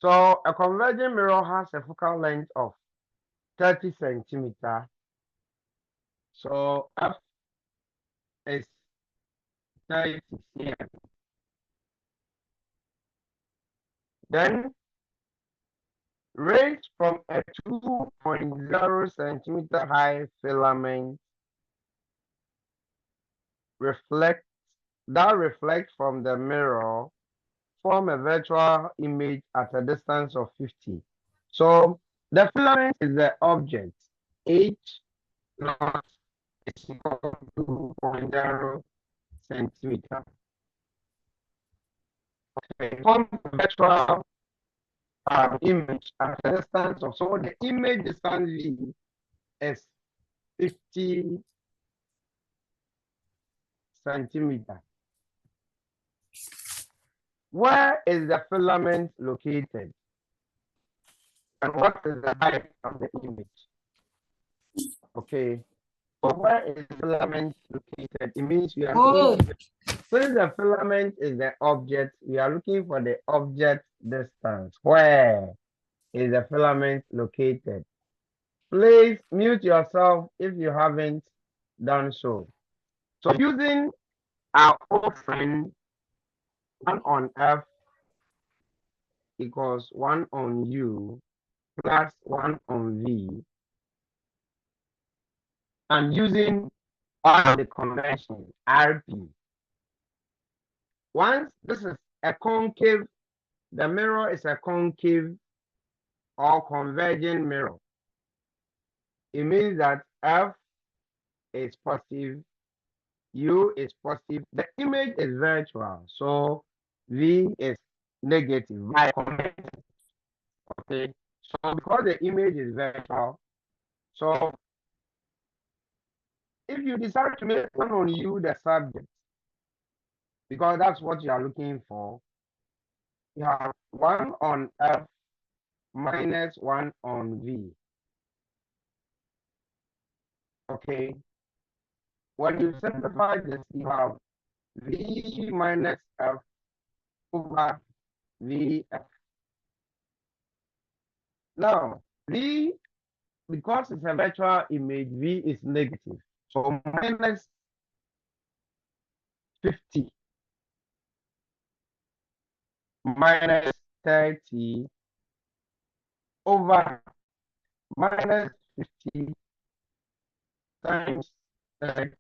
So a converging mirror has a focal length of 30 centimeter. So F is 30 cm. Then rays from a 2.0 centimeter high filament reflect from the mirror form a virtual image at a distance of 50. So the filament is the object. H naught is equal to 2.0 centimeter. Okay, form a virtual image at a distance of, so the image distance V is 50 centimeter. Where is the filament located? And what is the height of the image? Okay. So where is the filament located? It means we are looking, since the filament is the object, we are looking for the object distance. Where is the filament located? Please mute yourself if you haven't done so. So using our old friend, 1 on F equals 1 on U plus 1 on V, and using all the convention RP. Once this is a concave, the mirror is a concave or converging mirror. It means that F is positive, U is positive, the image is virtual, so V is negative by convention. Okay, so because the image is virtual, so if you decide to make 1 on U the subject, because that's what you are looking for, you have 1 on F minus 1 on V. Okay, when you simplify this, you have V minus F over VF. Now, V, because it's a virtual image, V is negative. So minus 50 minus 30 over minus 50 times 30.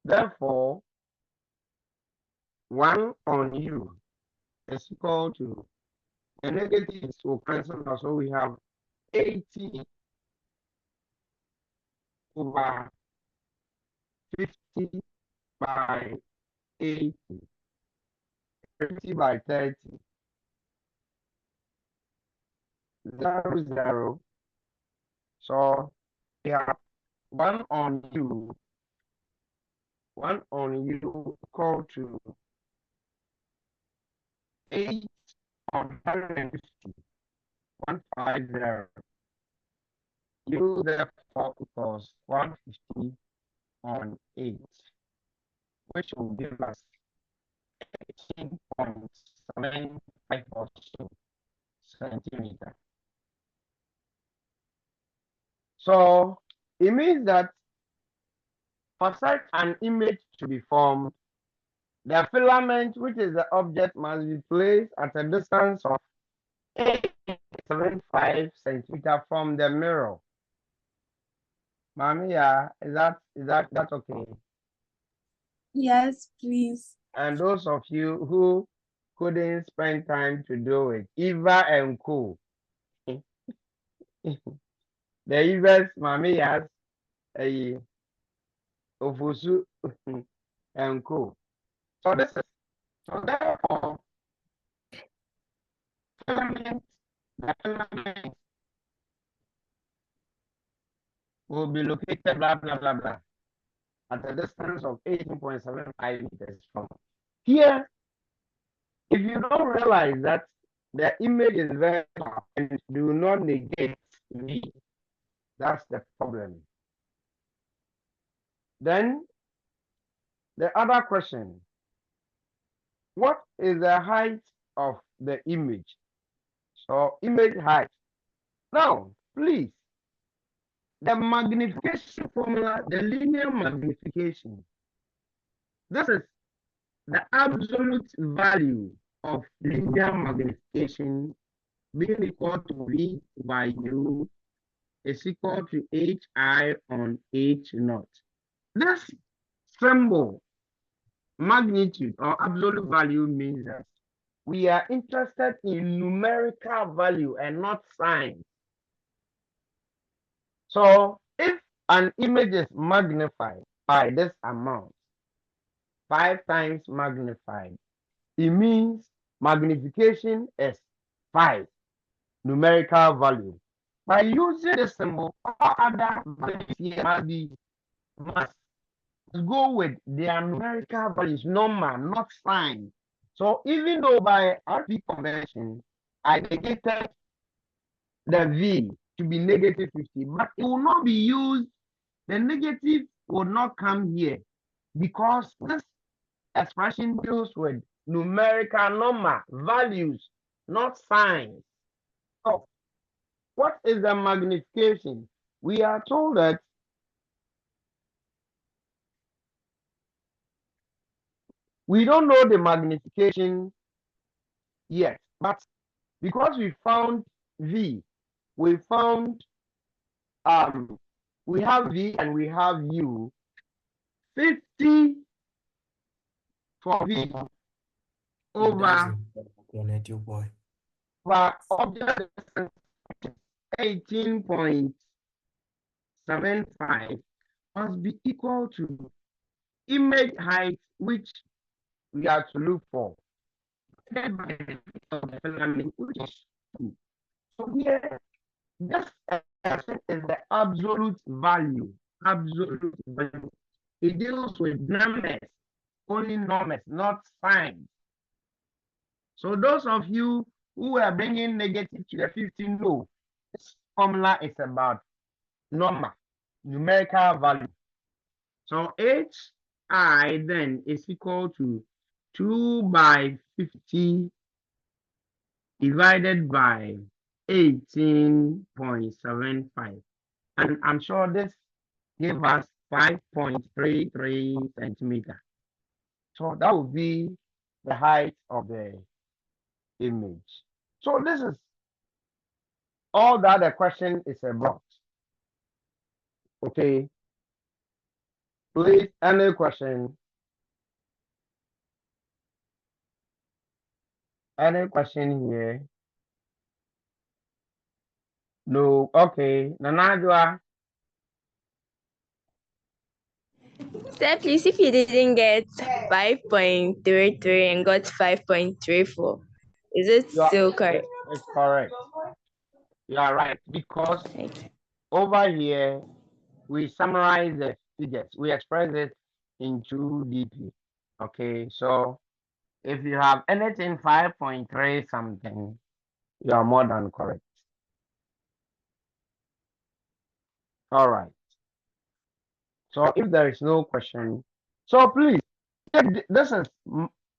Therefore, 1 on U is equal to, the negatives will cancel out, so we have 80 over 50 by 80, 50 by 30, 0, 0. So we have 1 on U, 1 on U equal to 8 on 150, 150. U therefore equals 150 on 8, which will give us 18.75 or so centimeter. So it means that for such an image to be formed, the filament, which is the object, must be placed at a distance of 8.75 centimeter from the mirror. Mamiya, is that okay? Yes, please. And those of you who couldn't spend time to do it, Eva and Co. The Evas, Mamiyas, Ofusu and Co. So this is, so therefore, filament, the filament will be located blah blah blah blah at a distance of 18.75 meters from here. If you don't realize that the image is vertical and do not negate V, that's the problem. Then the other question, what is the height of the image. So image height. Now, please, the magnification formula, the linear magnification. This is the absolute value of linear magnification being equal to V by U is equal to HI on H naught. This symbol, magnitude or absolute value, means that we are interested in numerical value and not signs. So if an image is magnified by this amount, 5 times magnified, it means magnification is 5 numerical value. By using the symbol, all other values here must go with their numerical values, number, not sign. So even though by RP convention, I negated the V to be negative 50, but it will not be used. The negative will not come here because this expression deals with numerical number, values, not signs. So what is the magnification? We are told that we don't know the magnification yet, but because we found V, we found we have V and we have U, 50 for V over object distance 18.75 must be equal to image height, which we are to look for, divided by the width of the filament, which is 2. So here, this expression is the absolute value. Absolute value. It deals with numbers, only numbers, not signs. So those of you who are bringing negative to the 15, no, this formula is about number, numerical value. So HI then is equal to 2 by 50 divided by 18.75. And I'm sure this gave us 5.33 centimeter. So that would be the height of the image. So this is all that the question is about. Okay. Please, any question? Any question here? No. Okay. Nanajua. Sir, please, if you didn't get 5.33 and got 5.34, is it still correct? It's correct. You are right. Because over here, we summarize the figures. We express it into DP. Okay. So if you have anything 5.3 something, you are more than correct. All right. So if there is no question, so please, this is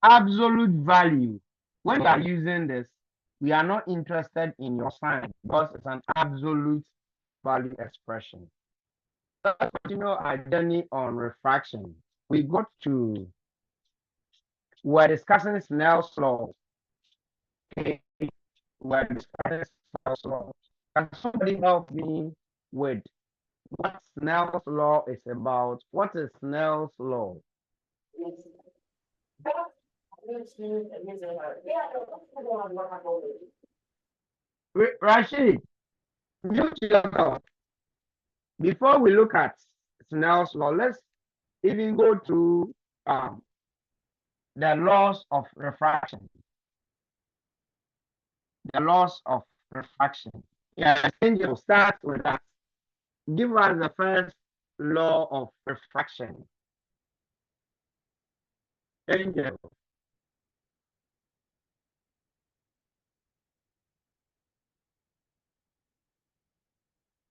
absolute value. When we are using this, we are not interested in your sign because it's an absolute value expression. Let's continue our journey on refraction. We got to, we're discussing Snell's law. Okay, we're discussing Snell's law. Can somebody help me with what Snell's law is about? What is Snell's law? Rashid, mute yourself. Before we look at Snell's law, let's even go to the laws of refraction. The laws of refraction. Yeah, Angel, start with that. Give us the first law of refraction. Angel.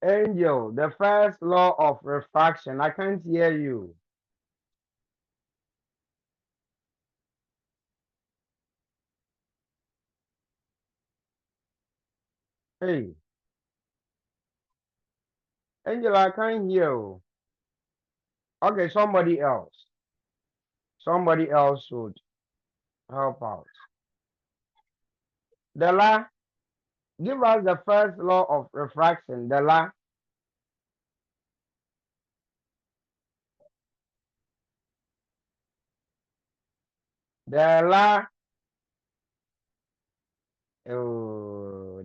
Angel, the first law of refraction. I can't hear you. Hey, Angela, I can't hear you. Okay, somebody else. Somebody else should help out. Della, give us the first law of refraction. Della. Della. Oh,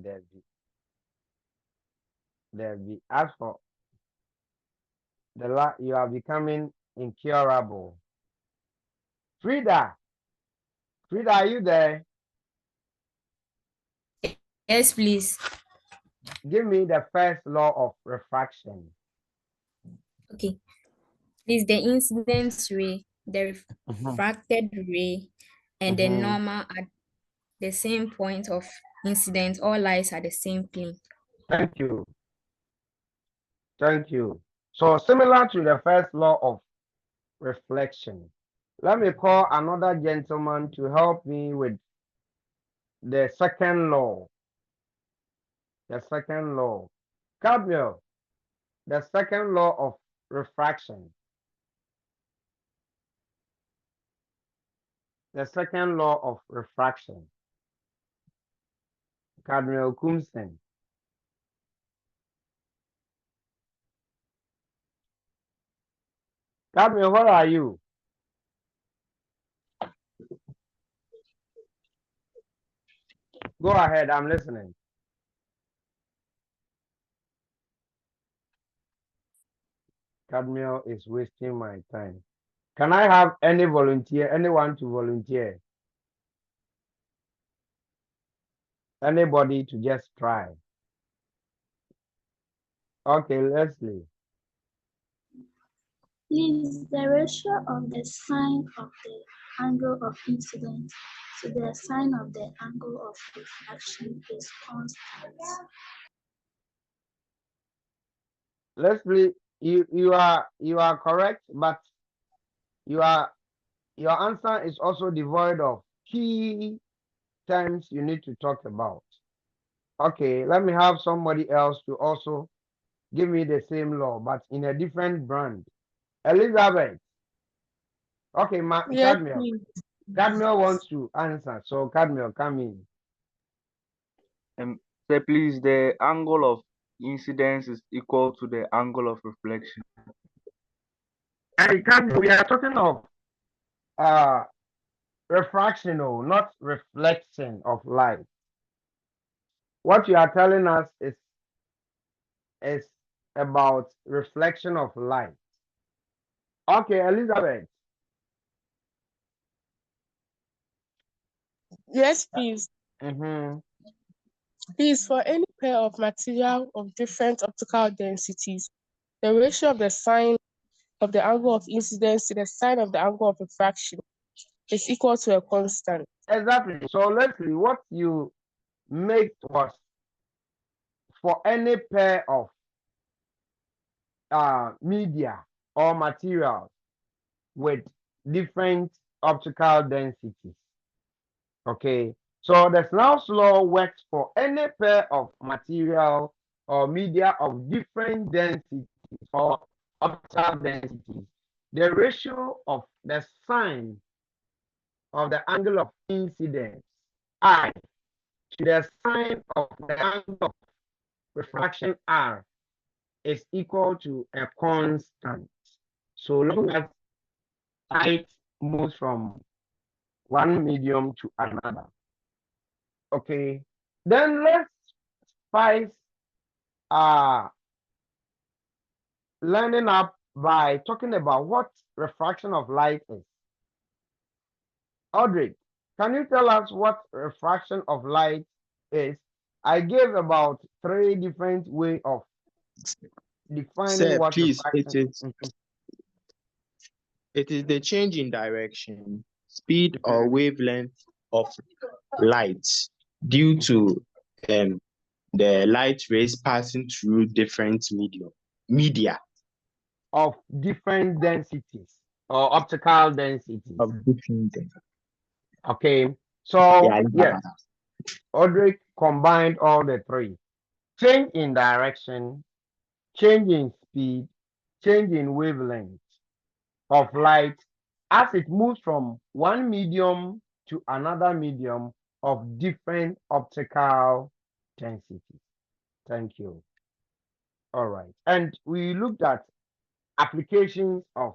Debbie. As for Della, you are becoming incurable. Frida. Frida, are you there? Yes, please. Give me the first law of refraction. Okay. This is the incident ray, the refracted ray, and the Mm-hmm. normal at the same point of incidence. All lies at the same plane. Thank you. Thank you. So similar to the first law of reflection, let me call another gentleman to help me with the second law. The second law. Gabriel, the second law of refraction. The second law of refraction. Cardinal Kumsen. Cardinal, where are you? Go ahead, I'm listening. Cadmiel is wasting my time. Can I have any volunteer, anyone to volunteer? Anybody to just try? Okay, Leslie. Please, the ratio of the sine of the angle of incidence to the sine of the angle of refraction is constant. Leslie, you are correct, but your answer is also devoid of key terms you need to talk about. Okay, let me have somebody else to also give me the same law, but in a different brand. Elizabeth. Okay, Yes, Cadmiel. please. Cadmiel wants to answer, so Cadmiel, come in. Say please, the angle of incidence is equal to the angle of reflection. And Cadmiel, we are talking of refraction, not reflection of light. What you are telling us is about reflection of light. Okay, Elizabeth. Yes, please. Mm-hmm. Please, for any pair of material of different optical densities, the ratio of the sine of the angle of incidence to the sine of the angle of refraction is equal to a constant. Exactly. So Leslie, what you made was for any pair of media or materials with different optical densities. Okay, so the Snell's law works for any pair of material or media of different densities or optical densities. The ratio of the sine of the angle of incidence I to the sine of the angle of refraction R is equal to a constant. So long as light moves from one medium to another. Okay, then let's spice learning up by talking about what refraction of light is. Audrey, can you tell us what refraction of light is? I gave about 3 different ways of defining Sir, what please, refraction is. it is the change in direction, speed, or wavelength of light due to the light rays passing through different media Of different densities or optical densities. of different. Okay, so Yeah, yes, Audrey combined all the 3. change in direction, change in speed, change in wavelength of light as it moves from one medium to another medium of different optical density. Thank you. All right. And we looked at applications of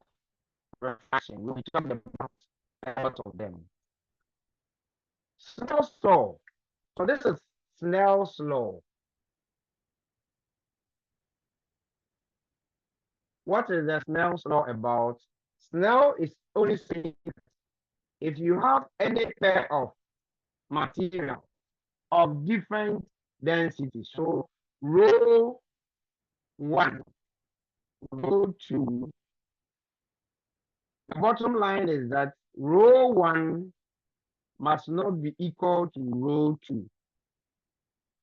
refraction. We talked about a lot of them. Snell's law. So this is Snell's law. What is the Snell's law about? Snell is only saying if you have any pair of material of different density, so rho 1, rho 2, the bottom line is that rho 1 must not be equal to rho 2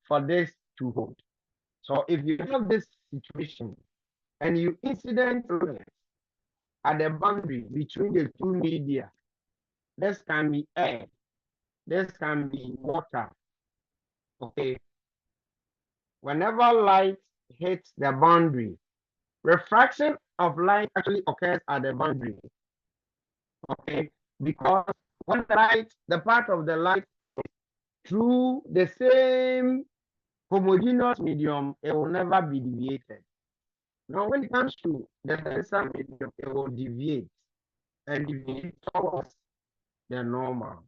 for this to hold. So if you have this situation and you incident at the boundary between the two media, this can be air, this can be water. Okay. Whenever light hits the boundary, refraction of light actually occurs at the boundary. Okay, because when the light, the part of the light through the same homogeneous medium, it will never be deviated. Now, when it comes to the denser medium, it will deviate and deviate towards the normal.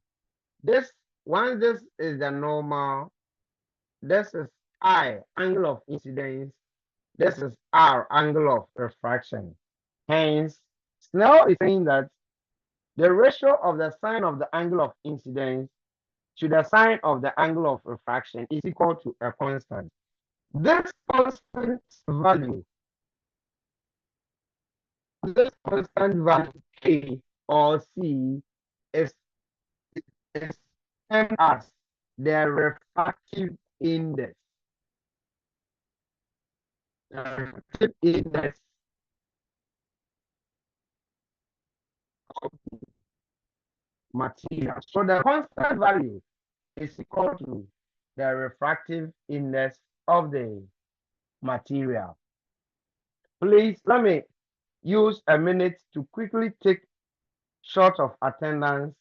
This, once this is the normal, this is I, angle of incidence, this is R, angle of refraction. Hence, Snell is saying that the ratio of the sine of the angle of incidence to the sine of the angle of refraction is equal to a constant. This constant value K or C is termed as the refractive index. The refractive index of the material. So the constant value is equal to the refractive index of the material. Please let me use a minute to quickly take short of attendance.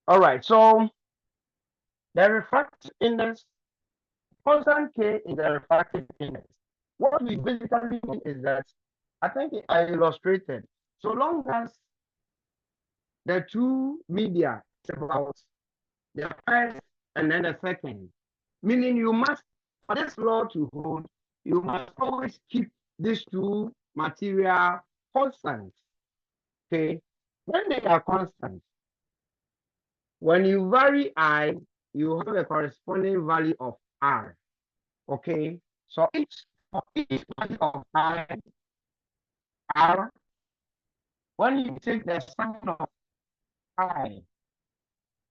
All right, so the refractive index, constant K is the refractive index. What we basically mean is that, I think I illustrated, so long as the two media is about the first and then the second, meaning you must, for this law to hold, you must always keep these two material constant. Okay, when they are constant, when you vary I, you have a corresponding value of R. Okay, so for each value of I, R, when you take the sine of I,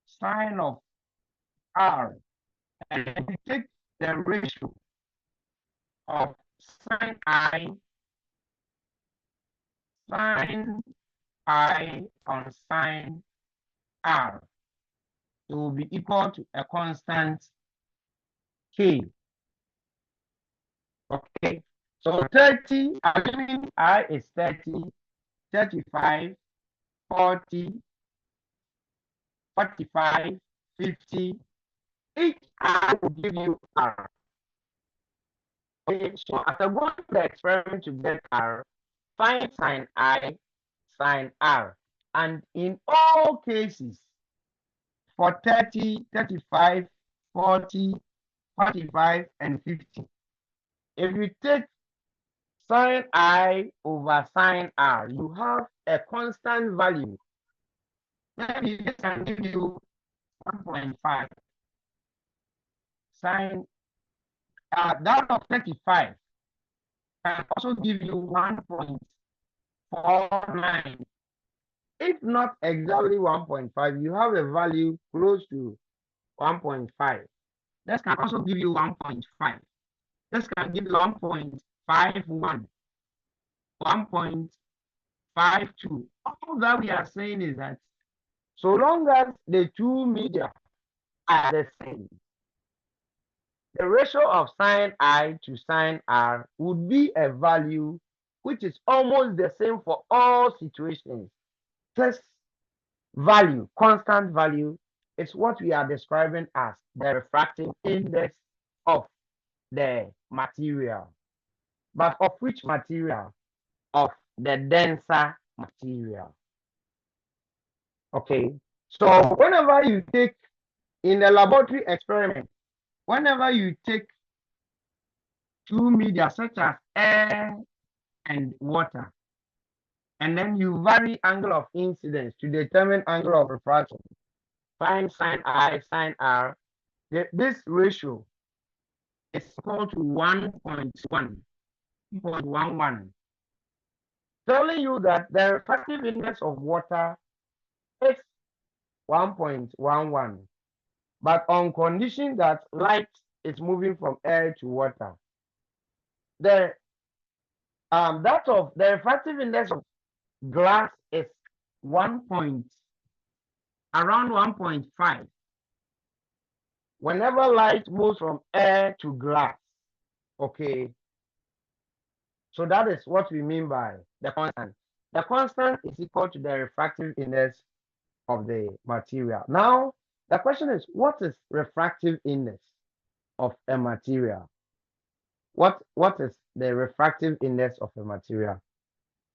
sine of R, and you take the ratio of sine I on sine R, it will be equal to a constant K. Okay, so 30, assuming I is 30, 35, 40, 45, 50, each I will give you R. Okay, so after going through the experiment to get R, find sine I, sine R. And in all cases, for 30, 35, 40, 45, and 50, if you take sine I over sine R, you have a constant value. Maybe this can give you 1.5. Sine that of 35 can also give you 1.49. If not exactly 1.5, you have a value close to 1.5. This can also give you 1.5. This can give you 1.51, 1.52, 5:2. All that we are saying is that so long as the two media are the same, the ratio of sine I to sine R would be a value which is almost the same for all situations. This value, constant value, is what we are describing as the refractive index of the material. But of which material? Of the denser material. Okay. So whenever you take in a laboratory experiment, whenever you take two media such as air and water, and then you vary angle of incidence to determine angle of refraction, find sine I, sine R, this ratio is equal to 1.11, telling you that the refractive index of water is 1.11, but on condition that light is moving from air to water. The refractive index of glass is around 1.5 whenever light moves from air to glass. Okay, so that is what we mean by the constant. The constant is equal to the refractive index of the material. Now the question is, what is refractive index of a material? What is the refractive index of a material?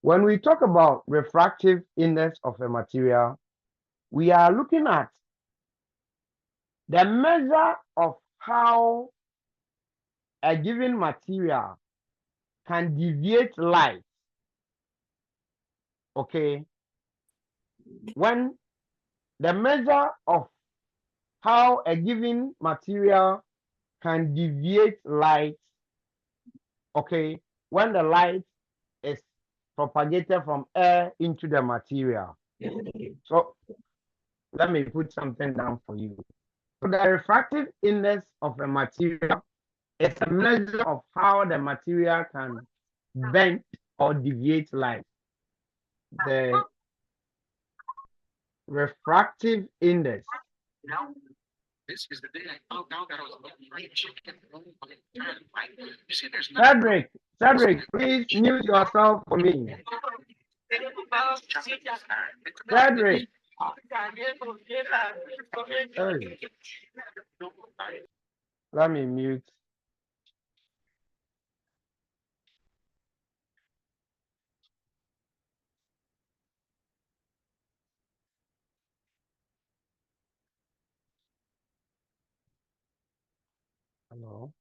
When we talk about refractive index of a material, we are looking at the measure of how a given material can deviate light. Okay. When the measure of how a given material can deviate light, okay, when the light is propagated from air into the material. So let me put something down for you. So the refractive index of a material is a measure of how the material can bend or deviate light. The refractive index. Cedric, please mute yourself for me. Cedric. Hey. Let me mute. Hello.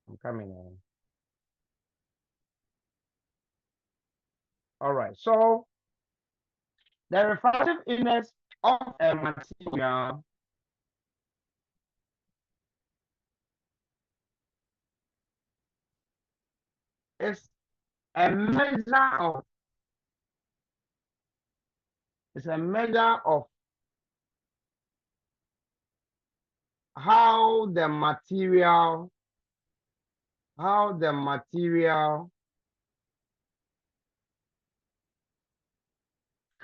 I'm coming in. All right. So the refractive index of a material is a measure of how the material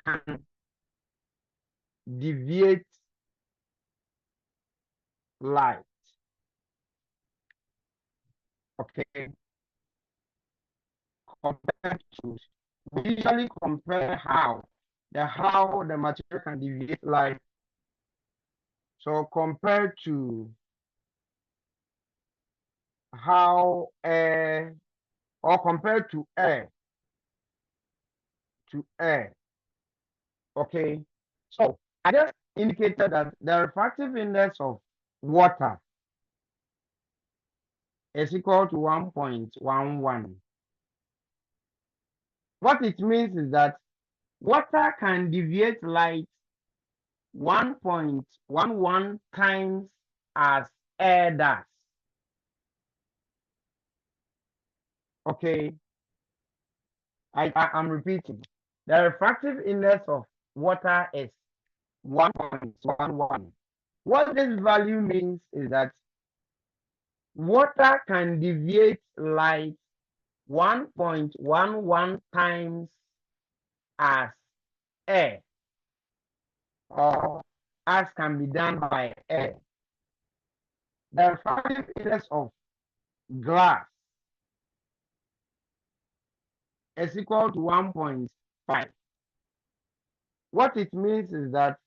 can deviate light. Okay. Compared to, we usually compare how the material can deviate light So compared to how air, or compared to air, okay. So I just indicated that the refractive index of water is equal to 1.11. What it means is that water can deviate light 1.11 times as air does. Okay, I'm repeating. The refractive index of water is 1.11. What this value means is that water can deviate light 1.11 times as air, or as can be done by air. The refractive index of glass is equal to 1.5. What it means is that,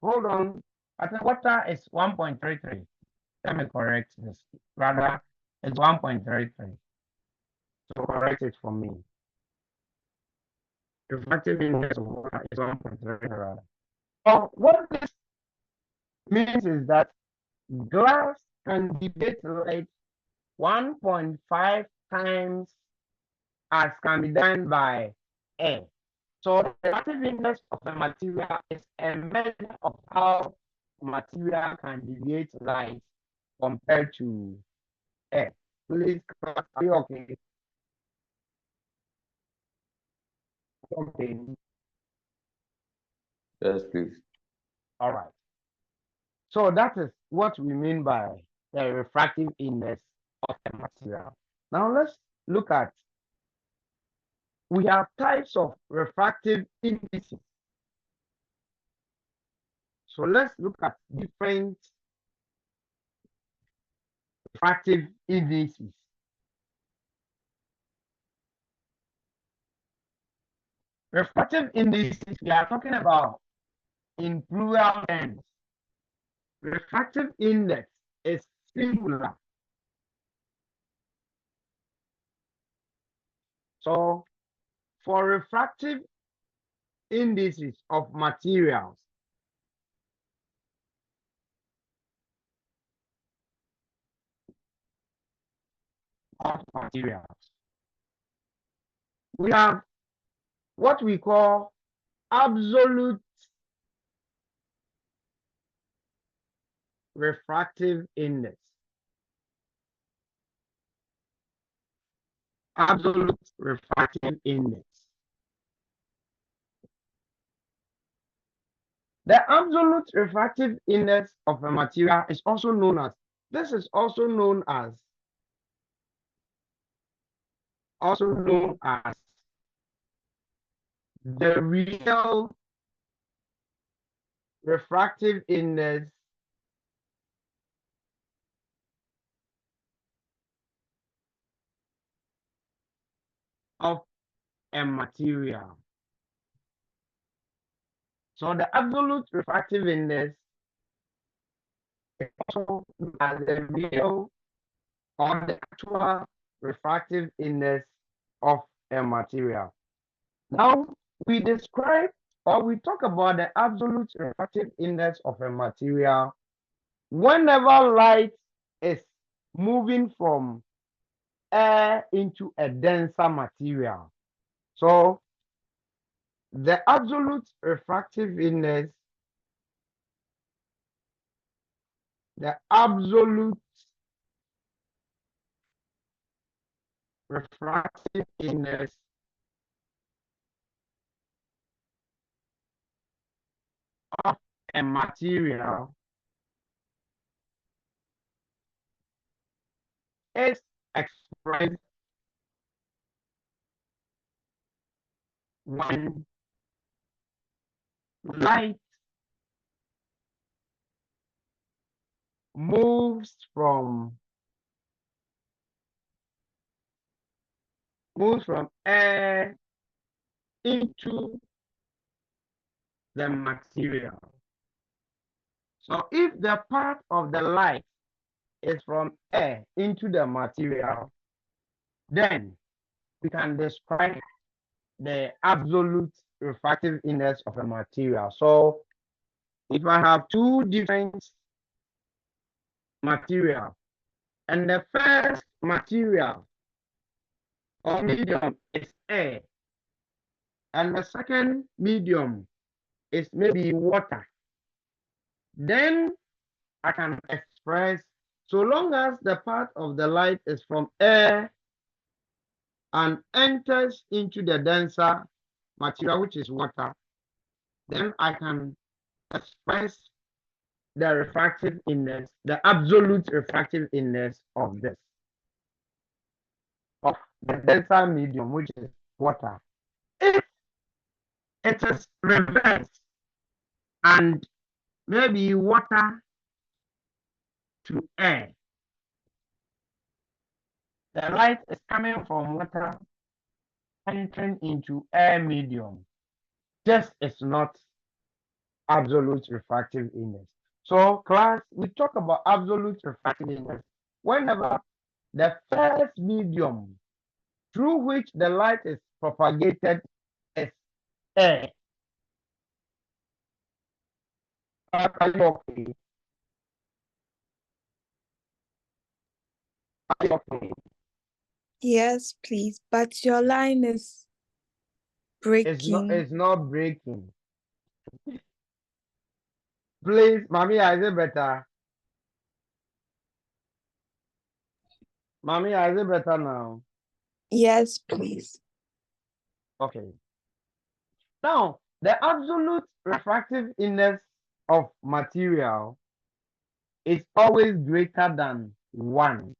hold on, I think water is 1.33. Let me correct this. Rather, it's 1.33. So correct it for me. Refractive index of water is 1.33 rather. So what this means is that glass can deviate light 1.5 times as can be done by air. So the refractive index of a material is a measure of how material can deviate light compared to air. Please, class, are you okay? Okay. Yes, please. All right. So that is what we mean by the refractive index of a material. Now let's look at, we have types of refractive indices. So let's look at different refractive indices. Refractive indices we are talking about in plural terms. Refractive index is singular. So for refractive indices of materials, we have what we call absolute refractive index. Absolute refractive index. The absolute refractive index of a material is also known as, this is also known as the real refractive index of a material. So the absolute refractive index is also known as the real or the actual refractive index of a material. Now we describe or we talk about the absolute refractive index of a material whenever light is moving from air into a denser material. So the absolute refractive index, the absolute refractive index of a material is expressed when light moves from air into the material. So if the path of the light is from air into the material, then we can describe the absolute refractive index of a material. So if I have two different materials, and the first material or medium is air, and the second medium is maybe water, then I can express, so long as the path of the light is from air and enters into the denser material, which is water, then I can express the refractive index, the absolute refractive index of this, of the denser medium, which is water. If it is reversed and maybe water to air, the light is coming from water entering into air medium, this is not absolute refractive index. So class, we talk about absolute refractive index whenever the first medium through which the light is propagated is air. Are you okay? Are you okay? Yes, please, but your line is breaking. It's not breaking. Please, Mami, is it better? Mami, is it better now? Yes, please. Okay. Now, the absolute refractive index of material is always greater than 1.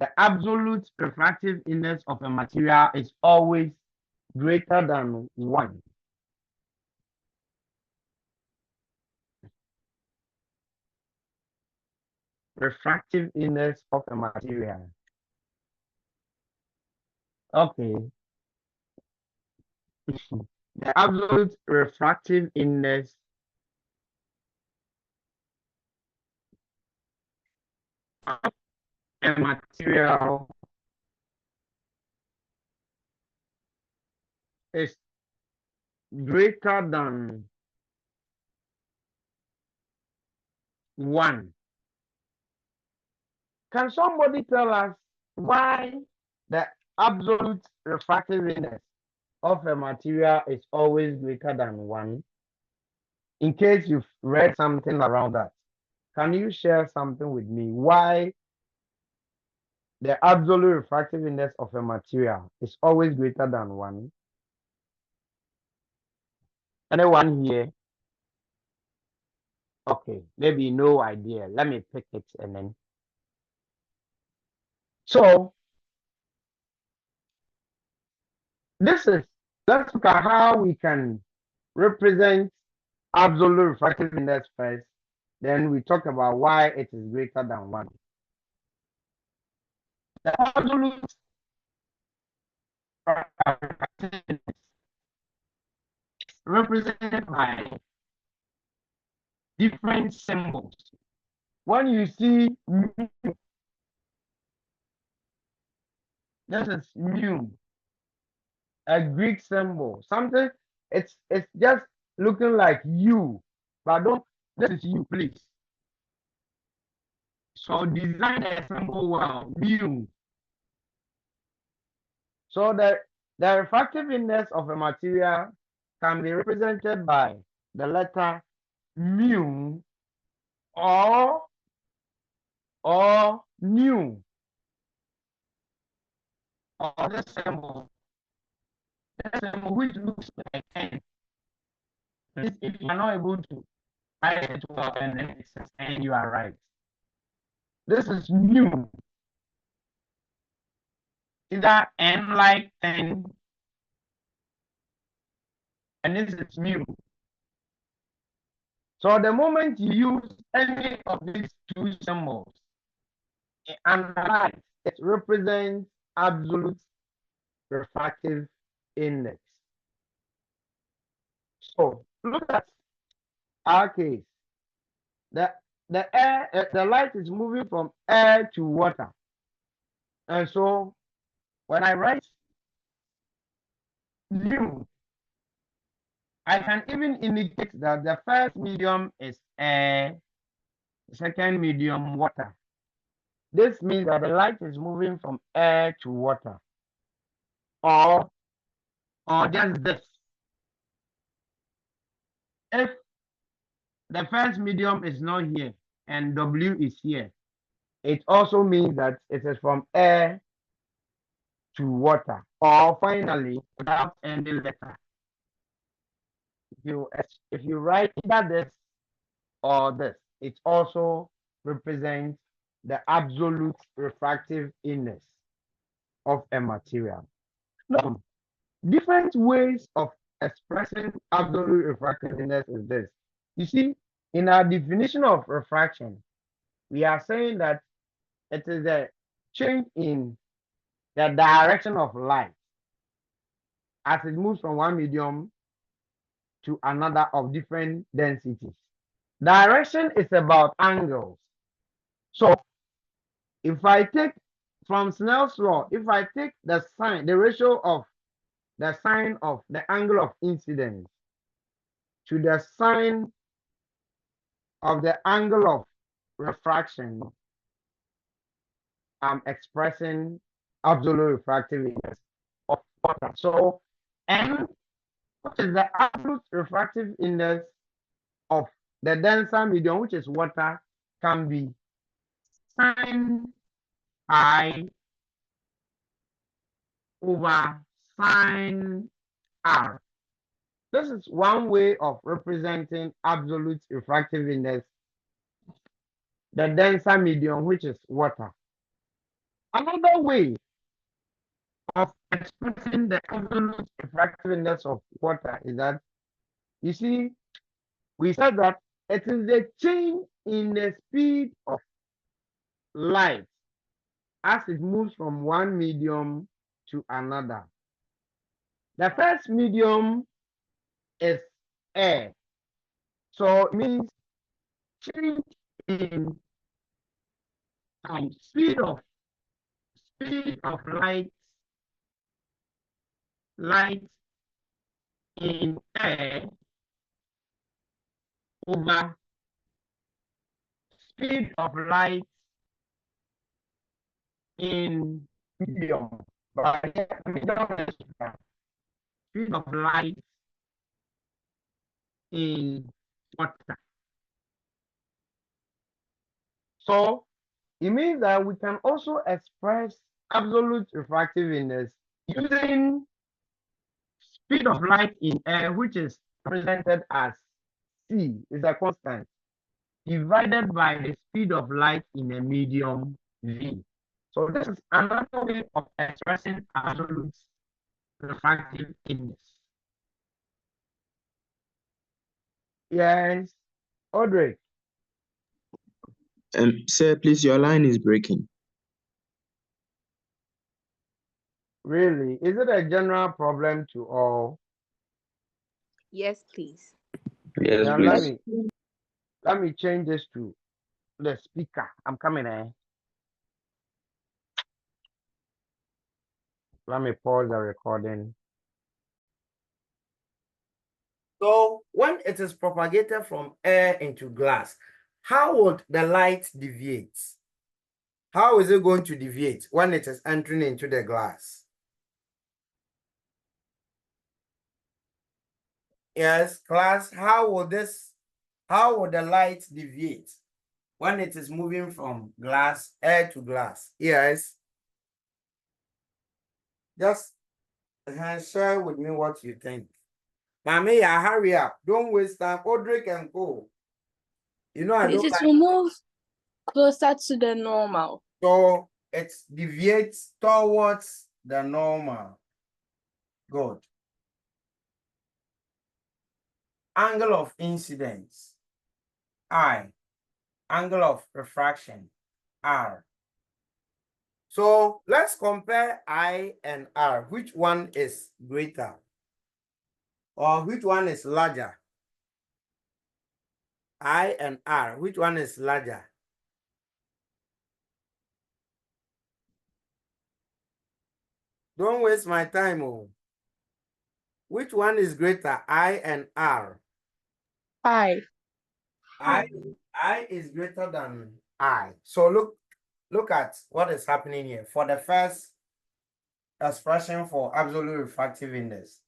The absolute refractive index of a material is always greater than 1. Refractive index of a material. Okay. The absolute refractive index of a material is greater than 1. Can somebody tell us why the absolute refractive index of a material is always greater than 1? In case you've read something around that, can you share something with me why the absolute refractive index of a material is always greater than 1? Anyone here? Okay, maybe no idea. Let me pick it and then. So let's look at how we can represent absolute refractive index first. Then we talk about why it is greater than 1. The absolute refractive index is represented by different symbols. When you see mu, this is mu, a Greek symbol. Something it's just looking like you, but don't. This is you, please. So design a symbol well, mu. So the refractive index of a material can be represented by the letter mu or nu, or the symbol which looks like n. If you are not able to write it well, and then it says n, you are right. This is mu. Either n like 10, and this is mu. So the moment you use any of these two symbols, and it represents absolute refractive index. So look at our case, the the light is moving from air to water, and so when I write mu, I can even indicate that the first medium is air, the second medium water. This means that the light is moving from air to water, or just this. If the first medium is not here and W is here, it also means that it is from air to water, or finally, without any letter. If you write either this or this, it also represents the absolute refractive index of a material. Now, different ways of expressing absolute refractive index is this. You see, in our definition of refraction, we are saying that it is a change in the direction of light as it moves from one medium to another of different densities. Direction is about angles. So if I take from Snell's law, if I take the sine, the ratio of the sine of the angle of incidence to the sine of the angle of refraction, I'm expressing absolute refractive index of water. So N, which is the absolute refractive index of the denser medium, which is water, can be sine I over sine R. This is one way of representing absolute refractive index, the denser medium, which is water. Another way of expressing the absolute refractive index of water is that, you see, we said that it is the change in the speed of light as it moves from one medium to another. The first medium is air. So it means change in speed of light in air over speed of light in medium. But medium is speed of light in water. So it means that we can also express absolute refractive index using speed of light in air, which is represented as C, is a constant, divided by the speed of light in a medium V. So this is another way of expressing absolute refractive index. Yes, Audrey. Sir, please, your line is breaking. Really? Is it a general problem to all? Yes, please. Yes, Now please. let me change this to the speaker. I'm coming in. Let me pause the recording. So when it is propagated from air into glass, how would the light deviate? How is it going to deviate when it is entering into the glass? Yes, class, how would the light deviate when it is moving from glass, air to glass? Yes. Just share with me what you think. Mommy, hurry up. Don't waste time. Audrey can go. You know, It will move closer to the normal. So it deviates towards the normal. Good. Angle of incidence, I. Angle of refraction, R. So let's compare I and R. Which one is greater? Or which one is larger? I and R, which one is larger? Don't waste my time. Oh. Which one is greater, I and R? I. I is greater than I. So look at what is happening here. For the first expression for absolute refractive index,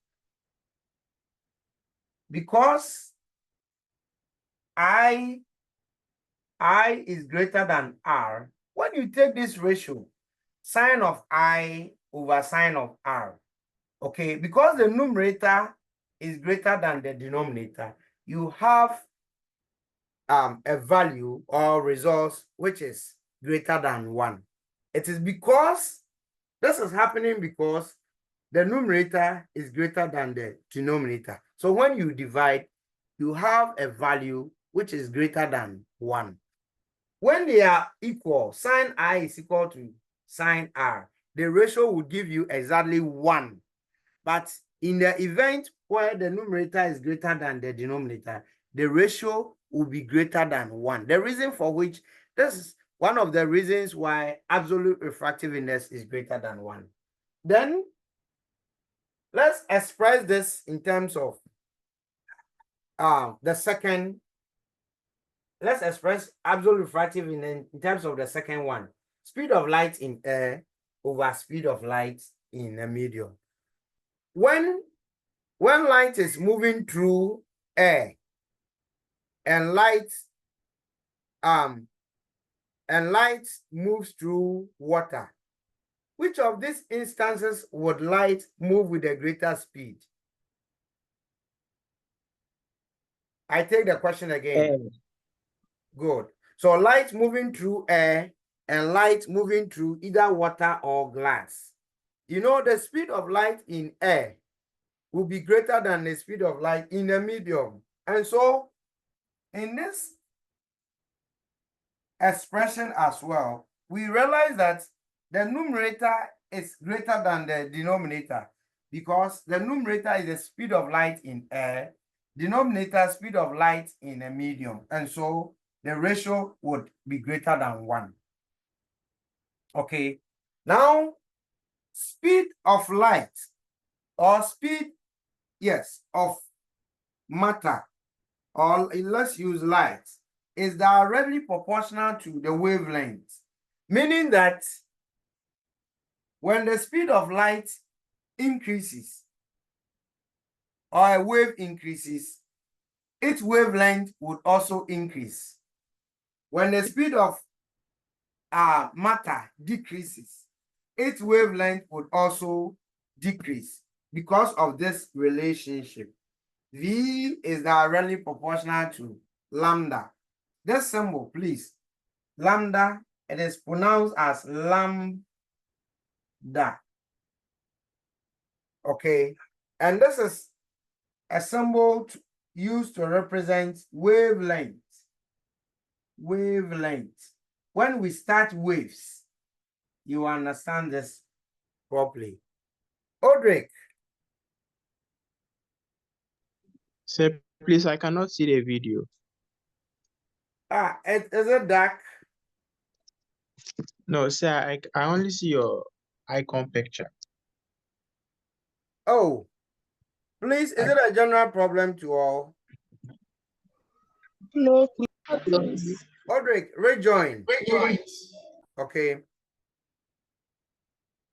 because I is greater than R, when you take this ratio, sine of I over sine of R, okay, because the numerator is greater than the denominator, you have a value or resource which is greater than 1. It is because this is happening because the numerator is greater than the denominator. So when you divide, you have a value which is greater than 1. When they are equal, sine I is equal to sine R, the ratio will give you exactly 1. But in the event where the numerator is greater than the denominator, the ratio will be greater than 1. The reason for which, this is one of the reasons why absolute refractive index is greater than 1. Then let's express this in terms of the second. Let's express absolute refractive index in terms of the second one. Speed of light in air over speed of light in a medium. When light is moving through air and light moves through water, which of these instances would light move with a greater speed? I take the question again. Good. So light moving through air and light moving through either water or glass. You know, the speed of light in air will be greater than the speed of light in a medium. And so in this expression as well, we realize that the numerator is greater than the denominator because the numerator is the speed of light in air, denominator speed of light in a medium. And so the ratio would be greater than 1. Okay. Now, speed of light or speed, yes, of matter, or let's use light, is directly proportional to the wavelength, meaning that when the speed of light increases or a wave increases, its wavelength would also increase. When the speed of matter decreases, its wavelength would also decrease because of this relationship. V is directly proportional to lambda. This symbol, please, lambda, it is pronounced as lambda. Okay, and this is a symbol used to represent wavelength. Wavelength. When we start waves, you understand this properly. Audrey. Sir, please, I cannot see the video. Is it dark? No, sir, I only see your icon picture. Oh, please, is it a general problem to all? No, Please. Audrey, rejoin. Okay.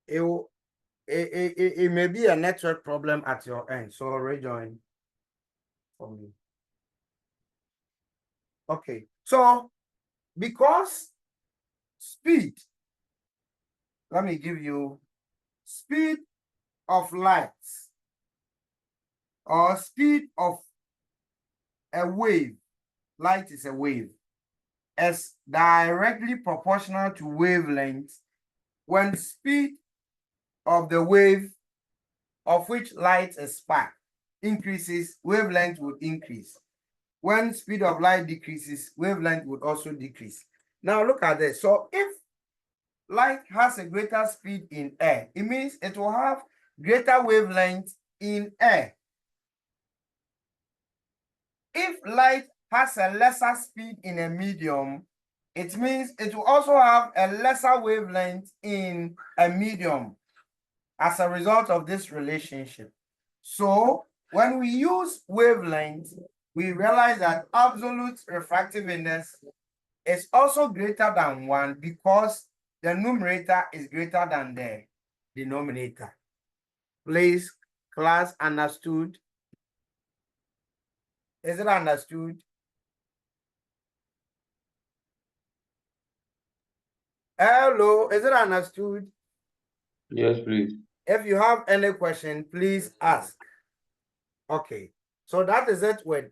It may be a network problem at your end, so rejoin for me. Okay, so because speed, let me give you speed of light or speed of a wave, light is a wave, is directly proportional to wavelength. When speed of the wave of which light is spark increases, wavelength would increase. When speed of light decreases, wavelength would also decrease. Now look at this. So if light has a greater speed in air, it means it will have greater wavelength in air. If light has a lesser speed in a medium, it means it will also have a lesser wavelength in a medium as a result of this relationship. So when we use wavelength, we realize that absolute refractive index is also greater than 1 because the numerator is greater than the denominator. Please, class, understood? Is it understood? Hello, is it understood? Yes, please. If you have any question, please ask. Okay, so that is it with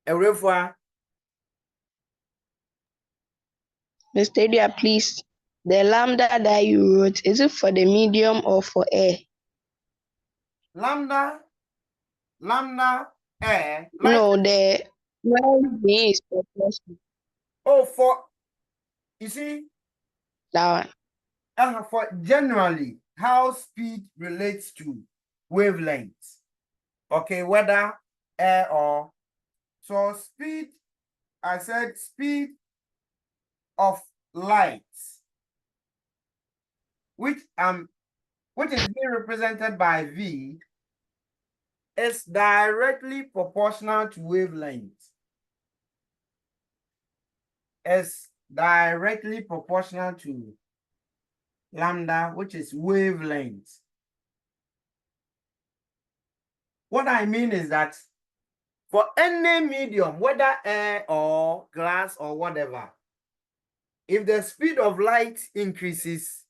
Erefua. Mr. Edia, please. The lambda that you wrote, is it for the medium or for air? Lambda, air. No, the where B is proportional. Oh, for, you see, That one. for generally, how speed relates to wavelength. Okay, whether air or, so speed, I said speed of light, which is being represented by V, is directly proportional to wavelength. Is directly proportional to lambda, which is wavelength. What I mean is that for any medium, whether air or glass or whatever, if the speed of light increases,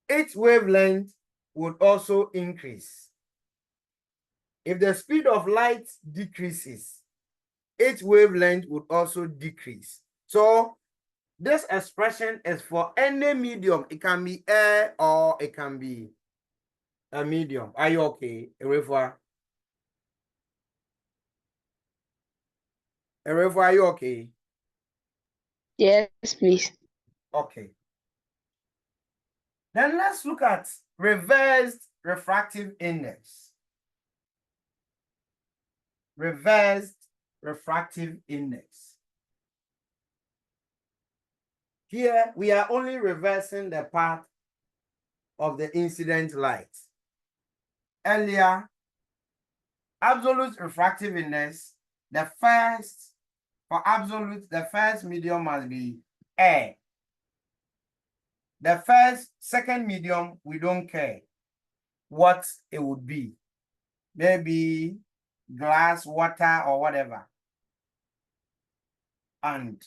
its wavelength would also increase. If the speed of light decreases, its wavelength would also decrease. So this expression is for any medium. It can be air or it can be a medium. Are you okay, Erefua? Erefua, are you okay? Yes, please. Okay. Then let's look at reversed refractive index. Reversed refractive index. Here we are only reversing the path of the incident light. Earlier, absolute refractive index, the first medium must be air. The second medium, we don't care what it would be. Maybe glass, water, or whatever. And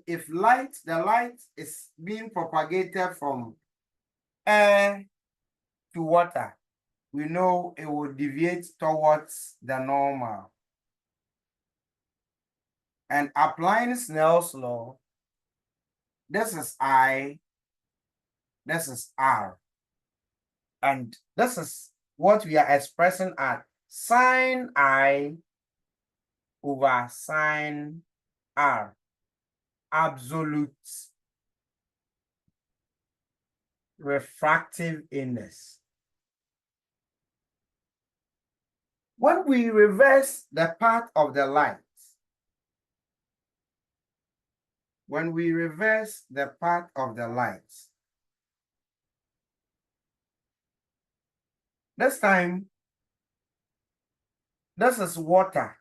if the light is being propagated from air to water, we know it will deviate towards the normal. And applying Snell's law, this is I, this is R. And this is what we are expressing as sine I over sine R, absolute refractive index. When we reverse the path of the light, this time, this is water,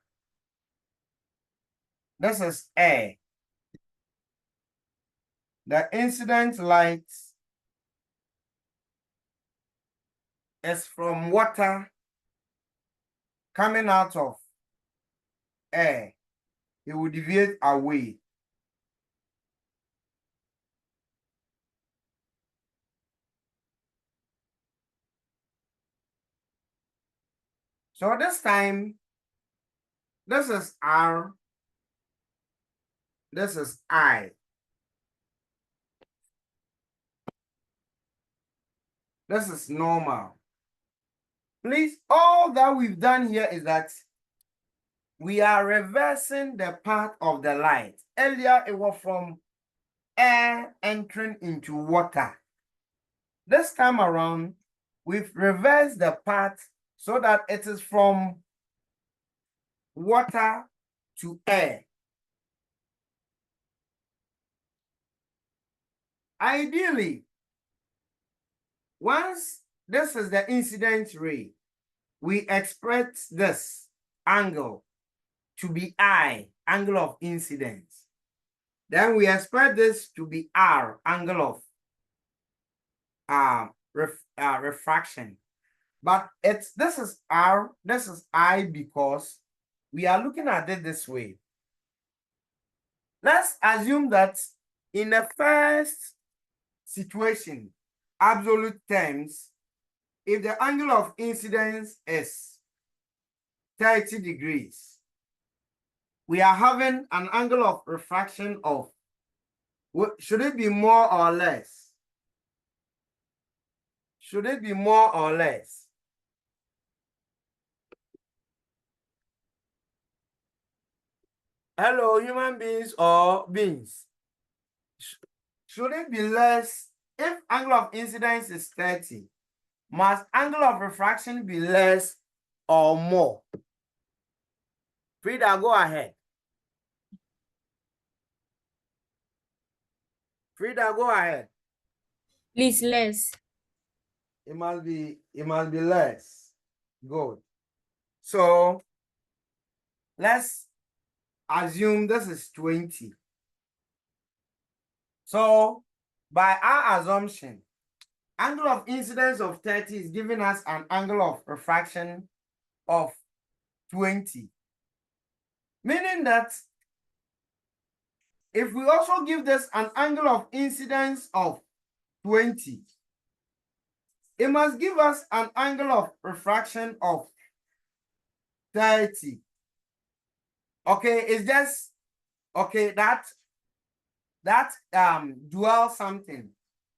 this is air. The incident light is from water coming out of air. It will deviate away. So this time, this is R, this is I. This is normal. Please, all that we've done here is that we are reversing the path of the light. Earlier, it was from air entering into water. This time around, we've reversed the path so that it is from water to air. Ideally, once this is the incident ray, we express this angle to be I, angle of incidence. Then we expect this to be R, angle of refraction. But this is R, this is I because we are looking at it this way. Let's assume that in the first situation, absolute terms, if the angle of incidence is 30 degrees, we are having an angle of refraction of, should it be more or less? Should it be more or less? Hello, human beings or beings? Should it be less? If angle of incidence is 30, must angle of refraction be less or more? Frida, go ahead. Frida, go ahead. Please, less. It must be less. Good. So let's assume this is 20. So by our assumption, angle of incidence of 30 is giving us an angle of refraction of 20. Meaning that if we also give this an angle of incidence of 20, it must give us an angle of refraction of 30. Okay, it's just, okay, that dual something.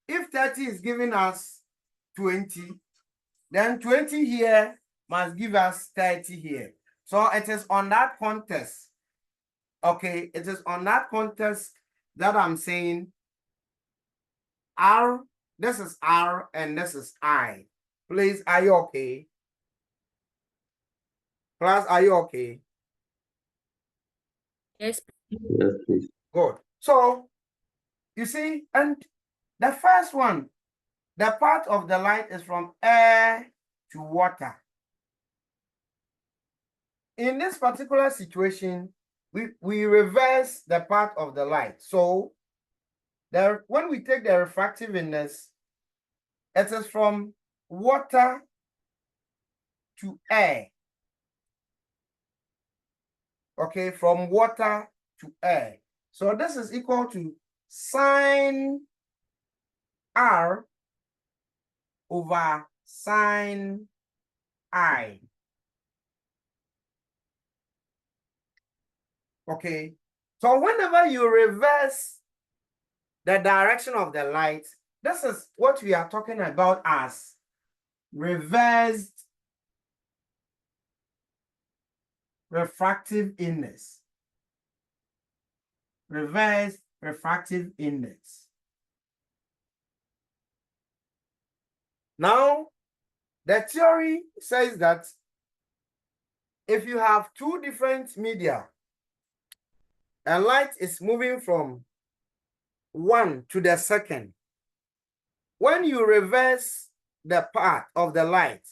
If 30 is giving us 20, then 20 here must give us 30 here. So it is on that context. Okay, it is on that context that I'm saying R, this is R and this is I. Please, are you okay? Class, are you okay? Yes. Yes, please. Good. So, you see, and the first one, the part of the light is from air to water. In this particular situation, we reverse the path of the light. So there, when we take the refractive index, it is from water to air. Okay, from water to air. So this is equal to sine R over sine I. Okay, so whenever you reverse the direction of the light, this is what we are talking about as reversed refractive index. Reverse refractive index. Now, the theory says that if you have two different media, and light is moving from one to the second, when you reverse the path of the light,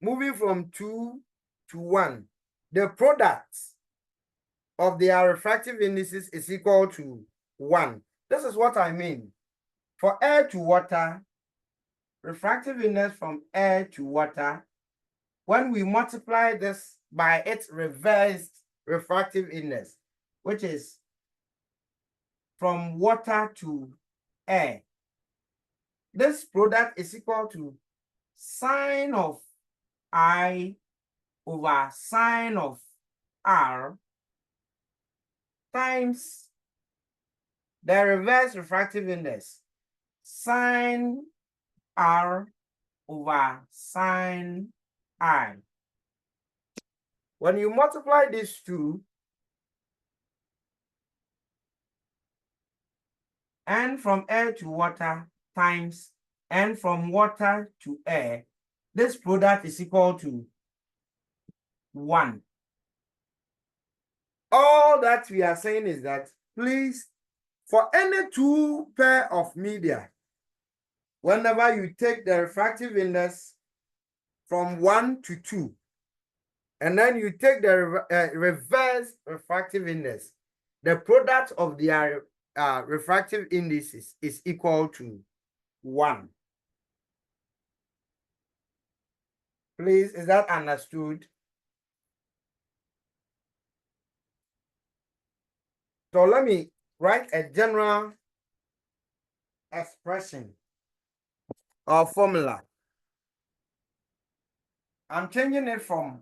moving from 2 to 1, the product of their refractive indices is equal to 1. This is what I mean. For air to water, refractive index from air to water, when we multiply this by its reversed refractive index, which is from water to air, this product is equal to sine of I over sine of R times the reverse refractive index, sine R over sine I. When you multiply these two, N from air to water times N from water to air, this product is equal to 1. all that we are saying is that, please, for any two pair of media, whenever you take the refractive index from 1 to 2, and then you take the reverse refractive index, the product of their refractive indices is equal to 1. Please, is that understood? So let me write a general expression or formula. I'm changing it from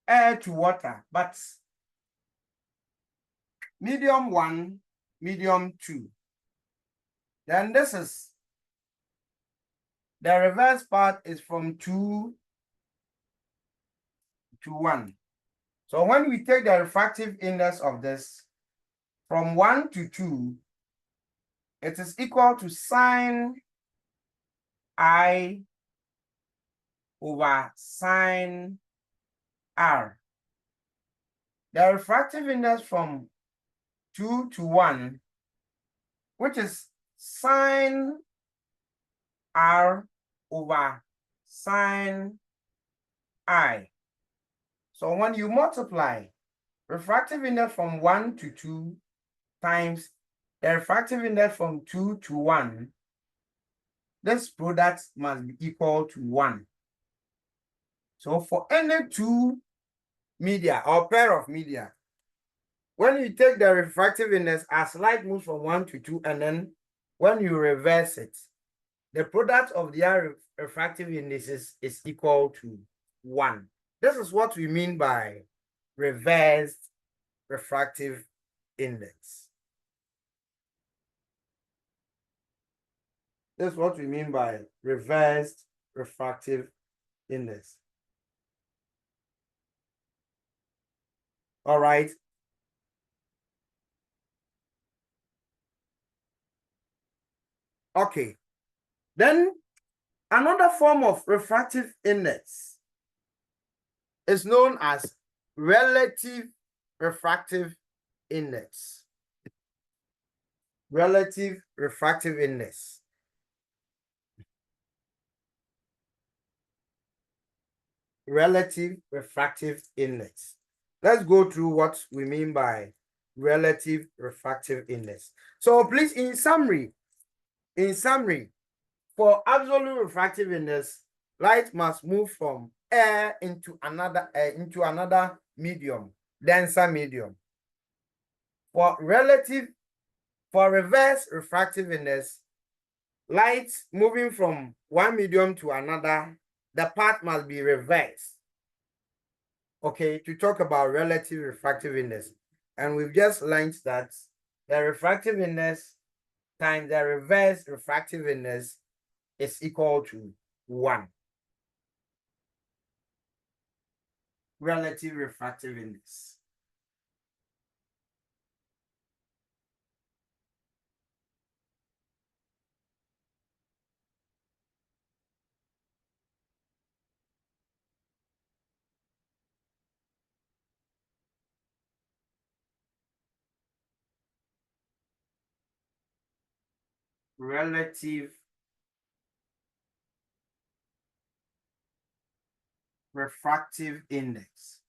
air to water, but medium 1, medium 2. Then this is the reverse part is from 2 to 1. So when we take the refractive index of this from 1 to 2, it is equal to sine I over sine R. The refractive index from 2 to 1, which is sine R over sine I. So when you multiply refractive index from 1 to 2 times the refractive index from 2 to 1, this product must be equal to 1. So for any two media or pair of media, when you take the refractive index as light moves from 1 to 2, and then when you reverse it, the product of their refractive indices is equal to 1. This is what we mean by reversed refractive index. This is what we mean by reversed refractive index. All right. Okay. Then another form of refractive index is known as relative refractive index. Relative refractive index. Relative refractive index. Let's go through what we mean by relative refractive index. So please, in summary, for absolute refractive index, light must move from air into another medium, denser medium. For reverse refractive index, light moving from one medium to another, the path must be reversed. Okay, to talk about relative refractive index. And we've just learned that the refractive index times the reverse refractive index is equal to 1. Relative refractive index. Relative refractive index.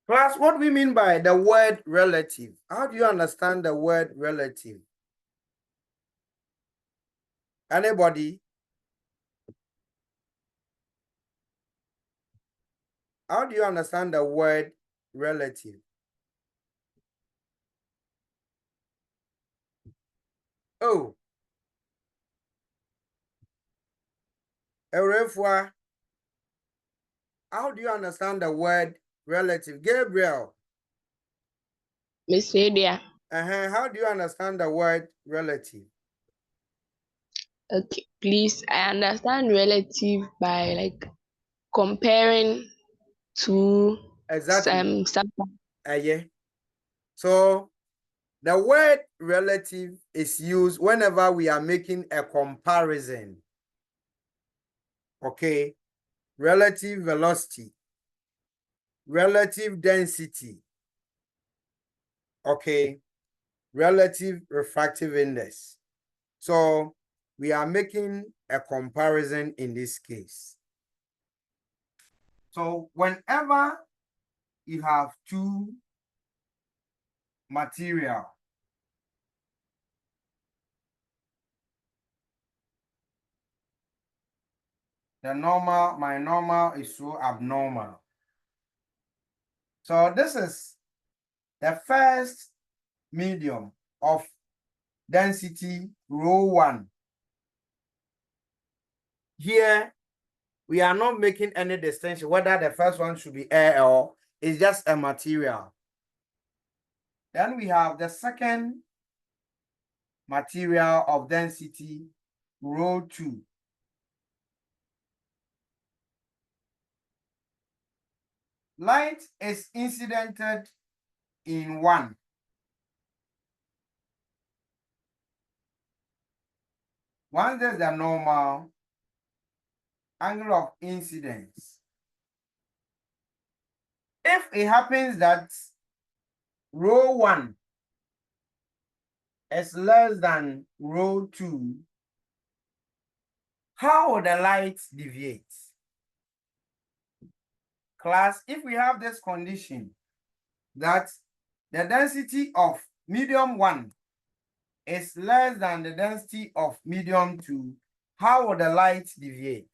Class, what do we mean by the word relative? How do you understand the word relative? Anybody? How do you understand the word relative? Oh, Erefua, how do you understand the word relative? Gabriel. Miss Lydia. How do you understand the word relative? Okay, please. I understand relative by like comparing to Exactly. something. Yeah. So The word relative is used whenever we are making a comparison. Okay, relative velocity, relative density, okay, relative refractive index. So we are making a comparison in this case. So whenever you have two material, my normal is so abnormal. So this is the first medium of density rho 1. Here, we are not making any distinction whether the first one should be air or it's just a material. Then we have the second material of density rho 2. Light is incidented in 1. Once there's the normal angle of incidence. If it happens that rho 1 is less than rho 2, how will the light deviate? Class, if we have this condition that the density of medium 1 is less than the density of medium 2, how will the light deviate?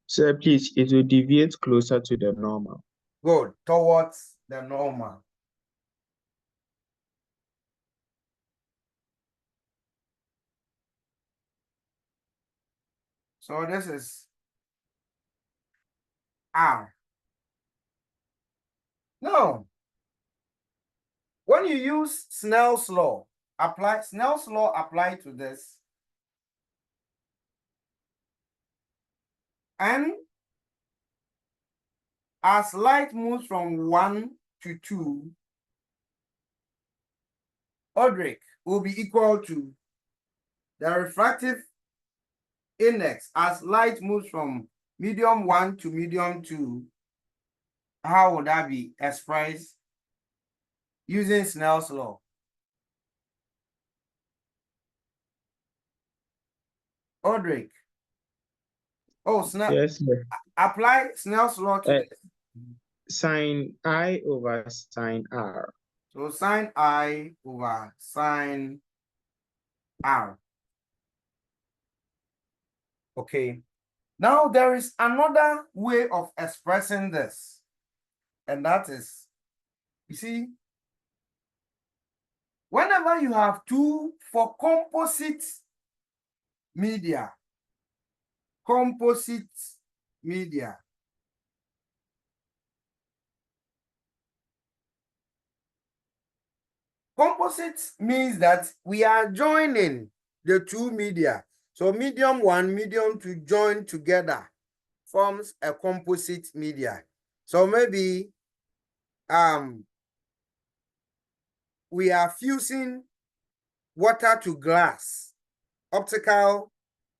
Sir, please, it will deviate closer to the normal. Good, towards the normal. So this is R. Now, when you use Snell's law, apply to this, and as light moves from 1 to 2, Odric will be equal to the refractive index as light moves from medium 1 to medium 2. How would that be expressed using Snell's law? Odric. Oh, Snell. Yes, sir. Apply Snell's law to this. Sine I over sine R. So sine I over sine R. Okay. Now there is another way of expressing this. And that is, you see, whenever you have two for composite media, composite means that we are joining the two media. So medium 1, medium 2 join together forms a composite media. So maybe we are fusing water to glass, optical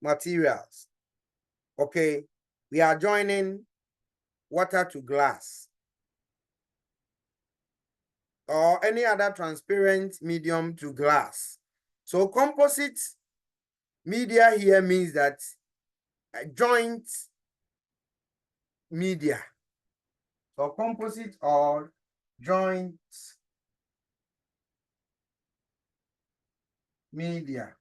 materials. Okay, we are joining water to glass or any other transparent medium to glass. So composite media here means that a joint media. So composite or joint media.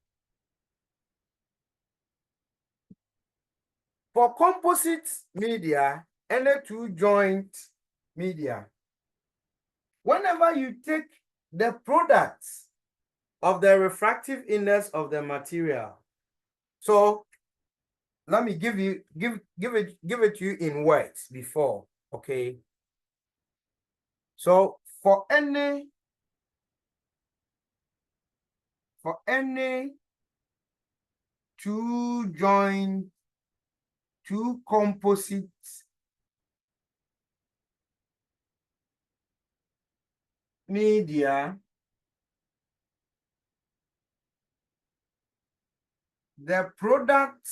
For composite media, any two joint media, whenever you take the products of the refractive index of the material, so let me give it to you in words before, okay? So for any two composite media, the product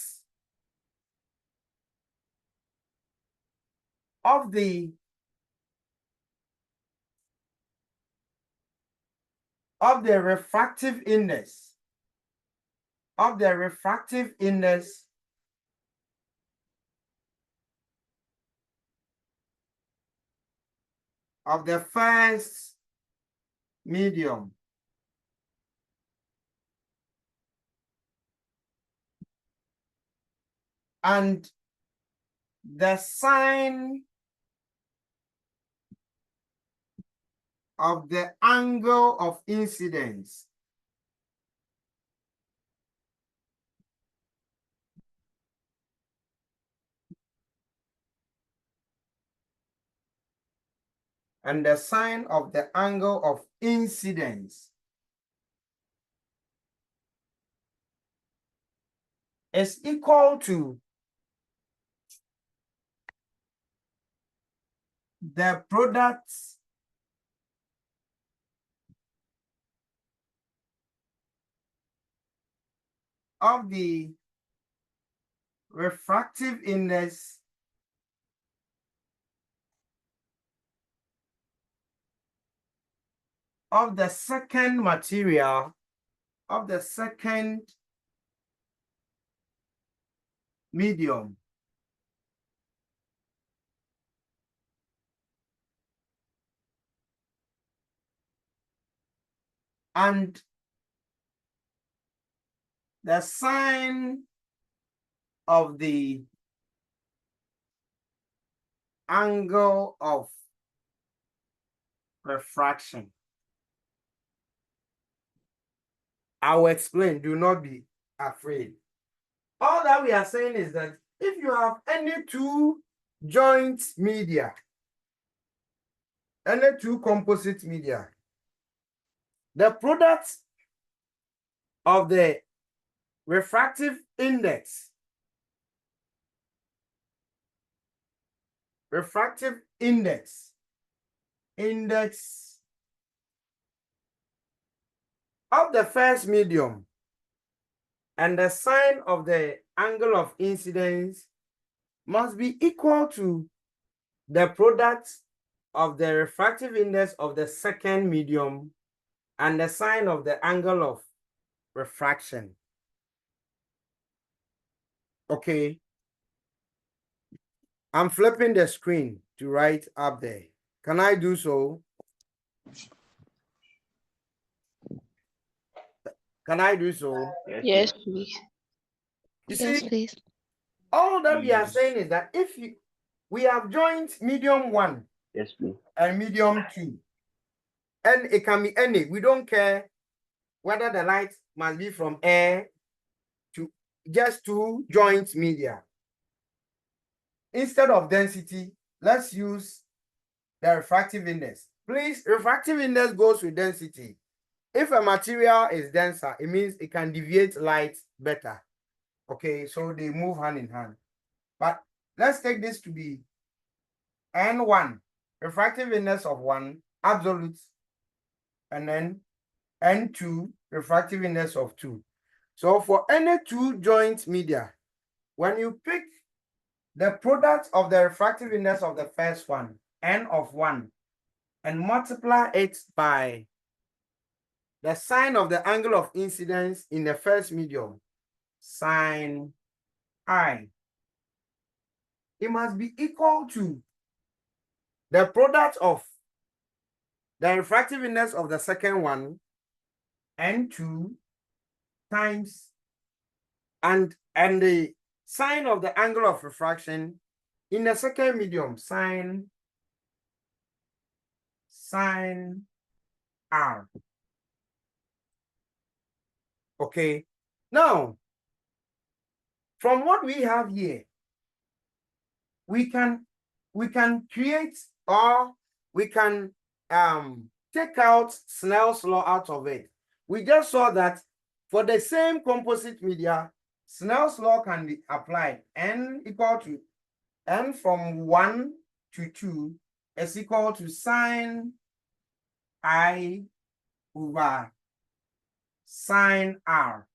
of the refractive index of the first medium and the sine of the angle of incidence and the sine of the angle of incidence is equal to the product of the refractive index of the second material of the second medium and the sine of the angle of refraction. I will explain, do not be afraid. All that we are saying is that if you have any two joint media, any two composite media, the product of the refractive index of the first medium and the sine of the angle of incidence must be equal to the product of the refractive index of the second medium and the sine of the angle of refraction. Okay. I'm flipping the screen to write up there. Can I do so? Can I do so? Yes, please. You Yes, see, please. all that we are saying is that if we have joined medium 1 Yes, please. and medium 2, and it can be any, we don't care whether the light must be from air to just two joint media. Instead of density, let's use the refractive index. Please, refractive index goes with density. If a material is denser, it means it can deviate light better. Okay, so they move hand in hand. But let's take this to be N1, refractive index of 1, absolute, and then N2, refractive index of 2. So for any two joint media, when you pick the product of the refractive index of the first one, N of 1, and multiply it by the sine of the angle of incidence in the first medium, sine I, it must be equal to the product of the refractive index of the second one, N2, times and the sine of the angle of refraction in the second medium, sine R. Okay. Now, from what we have here, we can create, or we can take out Snell's law out of it. We just saw that for the same composite media, Snell's law can be applied. N equal to N from 1 to 2 is equal to sine I over sine R.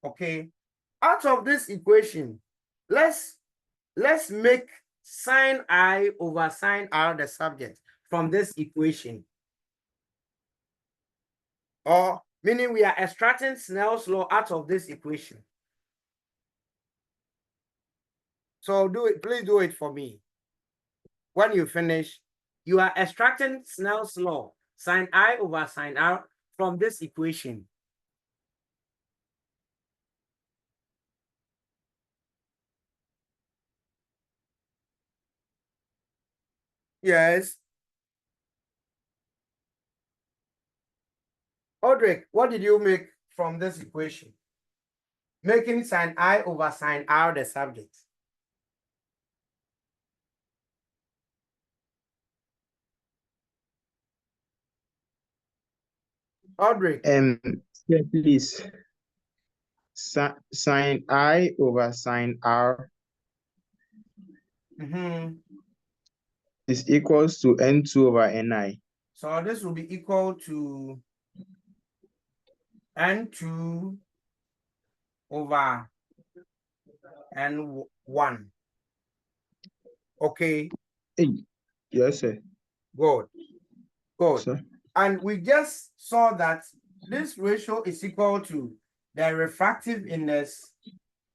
Okay. Out of this equation, let's make sine I over sine R the subject from this equation. Or meaning we are extracting Snell's law out of this equation. So do it, please do it for me. When you finish, you are extracting Snell's law, sine I over sine R from this equation. Yes. Audrey, what did you make from this equation? Making sine I over sine R the subject. Audrey. Yeah, please. Sine I over sine R is equals to N2 over Ni. So this will be equal to N2 over N1. Okay. Hey, yes, sir. Good. Good. Sir. And we just saw that this ratio is equal to the refractive index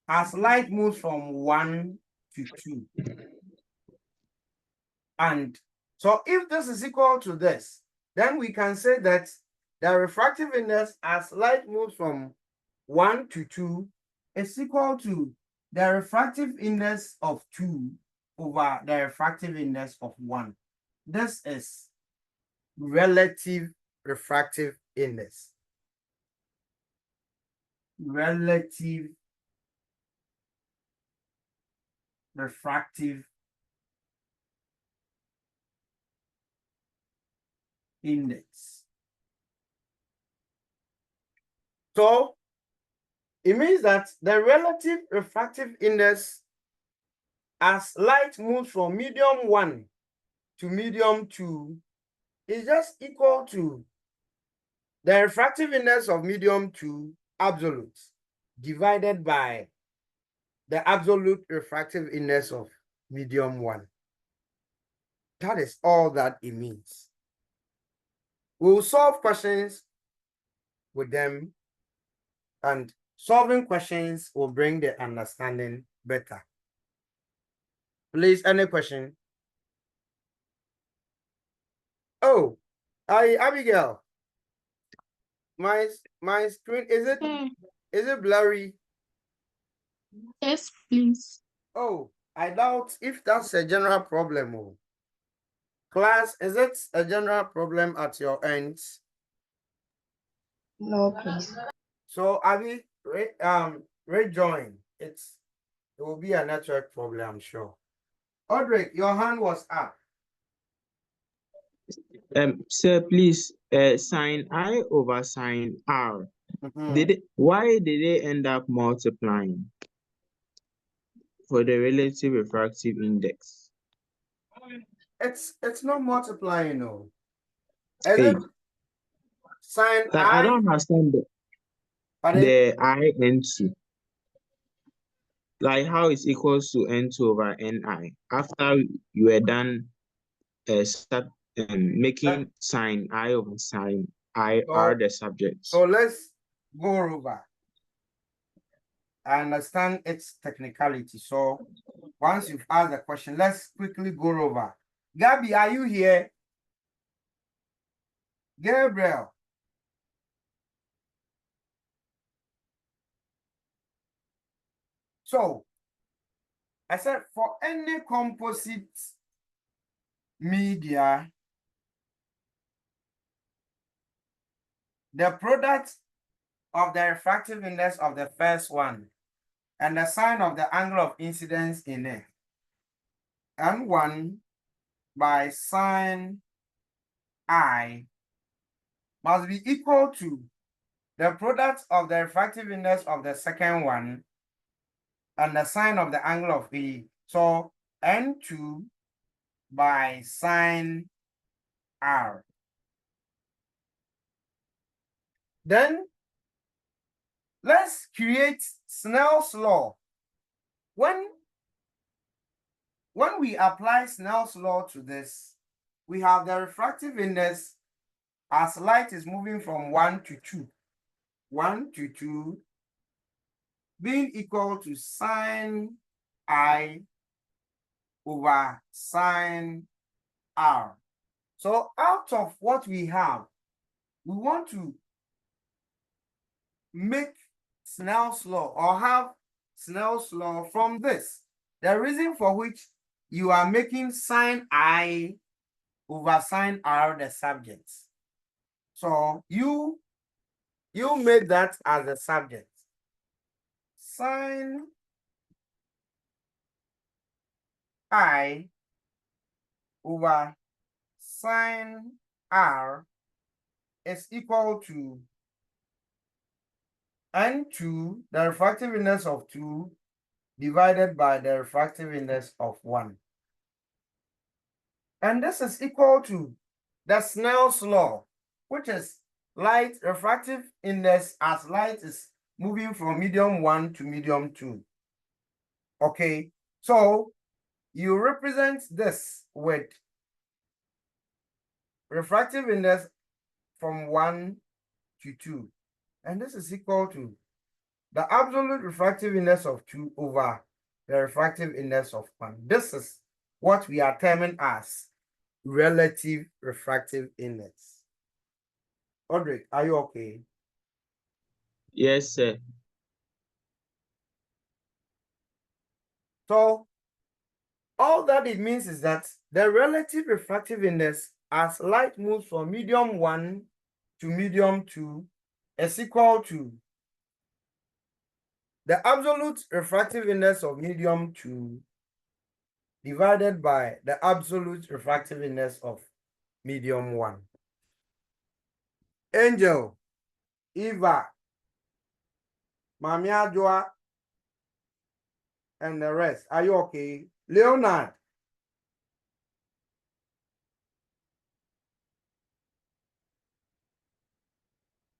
as light moves from 1 to 2. And so if this is equal to this, then we can say that the refractive index as light moves from 1 to 2 is equal to the refractive index of 2 over the refractive index of 1. This is relative refractive index. Relative refractive index. So it means that the relative refractive index as light moves from medium 1 to medium 2 is just equal to the refractive index of medium 2 absolute divided by the absolute refractive index of medium 1. That is all that it means. We'll solve questions with them, and solving questions will bring the understanding better. Please, any question? Oh, Abigail, my screen, is it blurry? Yes, please. Oh, I doubt if that's a general problem. Oh. Class, is it a general problem at your ends? No, please. So Abby, rejoin. It will be a network problem, I'm sure. Audrey, your hand was up. Sir, please, sine I over sine R. Mhm. Why did they end up multiplying for the relative refractive index? It's not multiplying, no. Is Hey, it sine I I? don't understand Pardon? the I N2. Like how it's equals to N2 over Ni after you were done making sine I over sine I R the subject. So let's go over. I understand its technicality. So once you've asked the question, let's quickly go over. Gabby, are you here? Gabriel. So I said for any composite media, the product of the refractive index of the first one and the sine of the angle of incidence in it, N1 by sine I must be equal to the product of the refractive index of the second one and the sine of the angle of E. So N2 by sine R. Then let's create Snell's law. When we apply Snell's law to this, we have the refractive index as light is moving from 1 to 2. 1 to 2 being equal to sine I over sine R. So out of what we have, we want to make Snell's law or have Snell's law from this. The reason for which you are making sine I over sine R the subject. So you made that as a subject. Sine I over sine R is equal to N2, the refractive index of 2, divided by the refractive index of 1. And this is equal to the Snell's law, which is light refractive index as light is moving from medium 1 to medium 2. Okay, so you represent this with refractive index from 1 to 2. And this is equal to the absolute refractive index of 2 over the refractive index of 1. This is what we are terming as relative refractive index. Audrey, are you okay? Yes, sir. So all that it means is that the relative refractive index as light moves from medium 1 to medium 2 is equal to the absolute refractive index of medium 2 divided by the absolute refractive index of medium 1. Angel, Eva, Mami Adjoa, and the rest, are you okay? Leonard,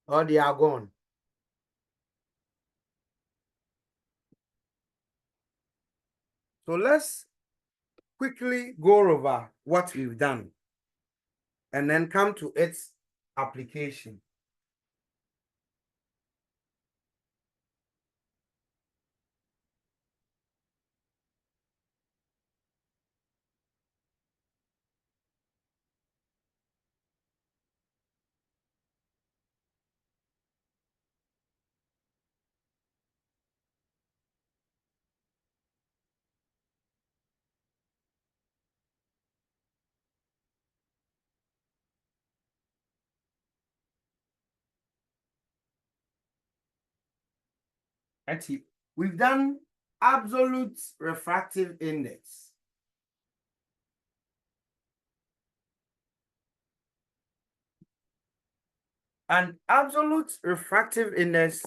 or they are gone. So let's quickly go over what we've done and then come to its application. Actually, we've done absolute refractive index. And absolute refractive index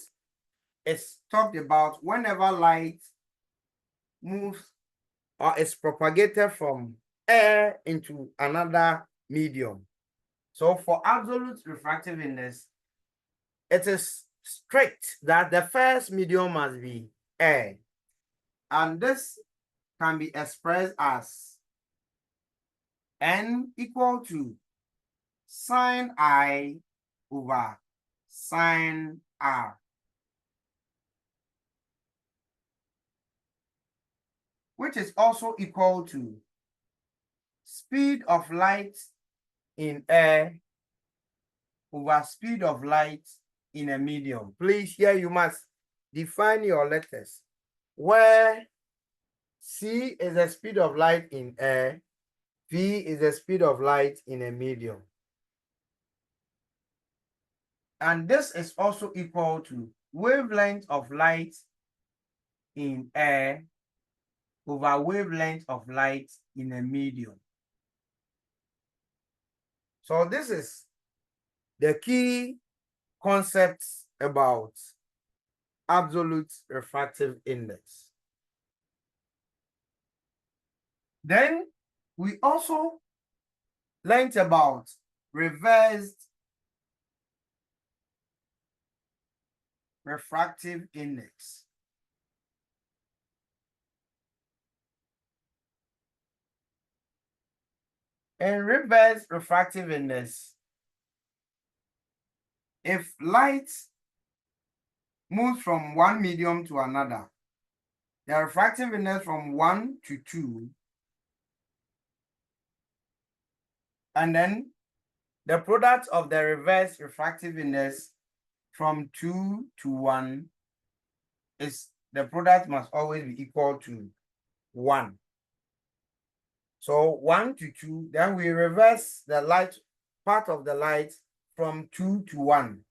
is talked about whenever light moves or is propagated from air into another medium. So for absolute refractive index, it is strict that the first medium must be air. And this can be expressed as N equal to sine I over sine R, which is also equal to speed of light in air over speed of light in a medium. Please, here you must define your letters, where C is the speed of light in air, V is the speed of light in a medium. And this is also equal to wavelength of light in air over wavelength of light in a medium. So this is the key concepts about absolute refractive index. Then we also learned about reversed refractive index. In reverse refractive index, if light moves from one medium to another, the refractive index from 1 to 2, and then the product of the reverse refractive index from 2 to 1 is the product must always be equal to 1. So 1 to 2, then we reverse the light part of the light from 2 to 1,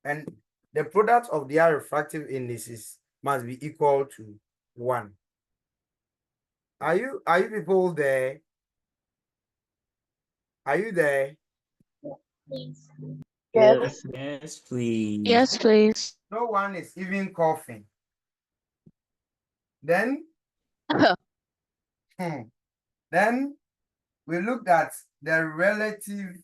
and the product of their refractive indices must be equal to 1. Are you people there? Are you there? Yes. Yes, please. Yes, please. No one is even coughing. Then, then we looked at the relative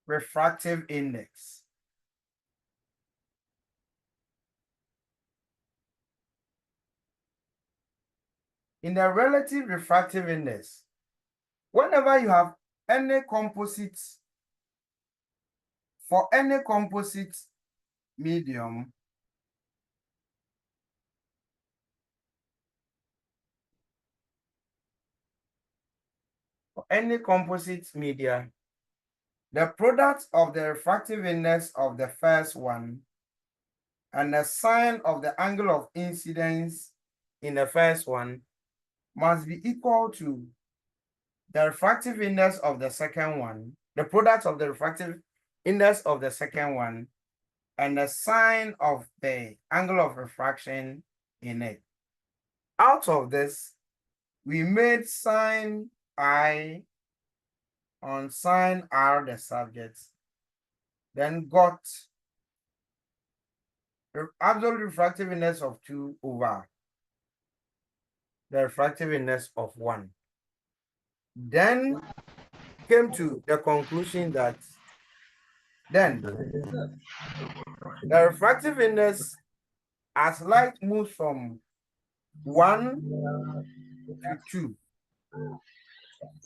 refractive index. In the relative refractive index, whenever you have any composite, for any composite medium, for any composite media, the product of the refractive index of the first one and the sine of the angle of incidence in the first one must be equal to the refractive index of the second one, the product of the refractive index of the second one, and the sine of the angle of refraction in it. Out of this, we made sine I on sine R the subject, then got the absolute refractive index of 2 over the refractive index of 1. Then came to the conclusion that then the refractive index as light moves from 1 to 2.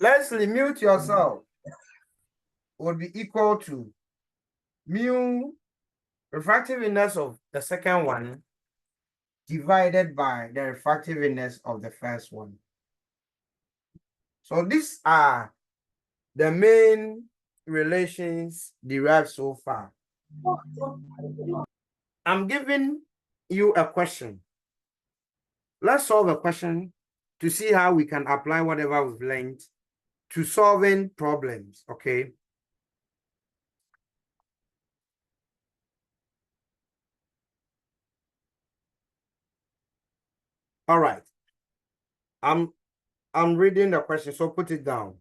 Leslie, mute yourself. Would be equal to mu refractive index of the second one divided by the refractive index of the first one. So these are the main relations derived so far. I'm giving you a question. Let's solve a question to see how we can apply whatever we've learned to solving problems, okay? All right. I'm reading the question, so put it down.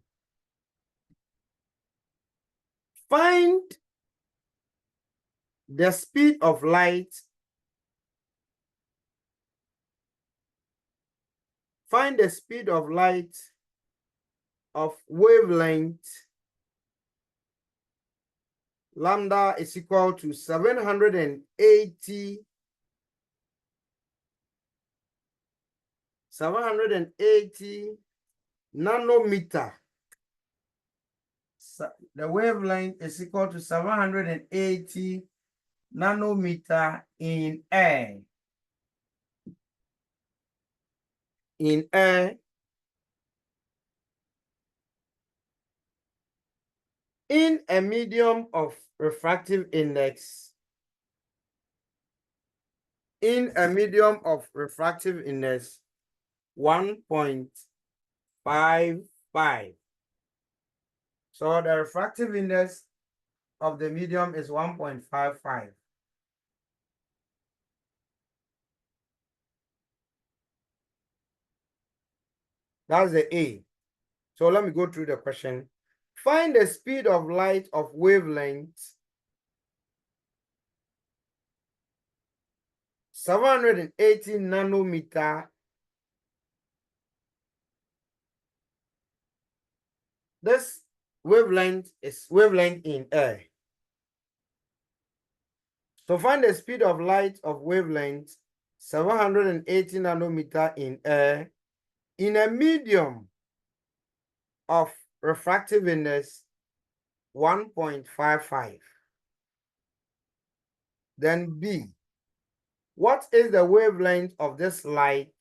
Find the speed of light. Find the speed of light of wavelength lambda is equal to 780 nanometer. So the wavelength is equal to 780 nanometer in air. In air, in a medium of refractive index, in a medium of refractive index 1.55. So the refractive index of the medium is 1.55. That's the A. So let me go through the question. Find the speed of light of wavelength 780 nanometer. This wavelength is wavelength in air. So find the speed of light of wavelength 780 nanometer in air in a medium of refractive index 1.55. Then B, what is the wavelength of this light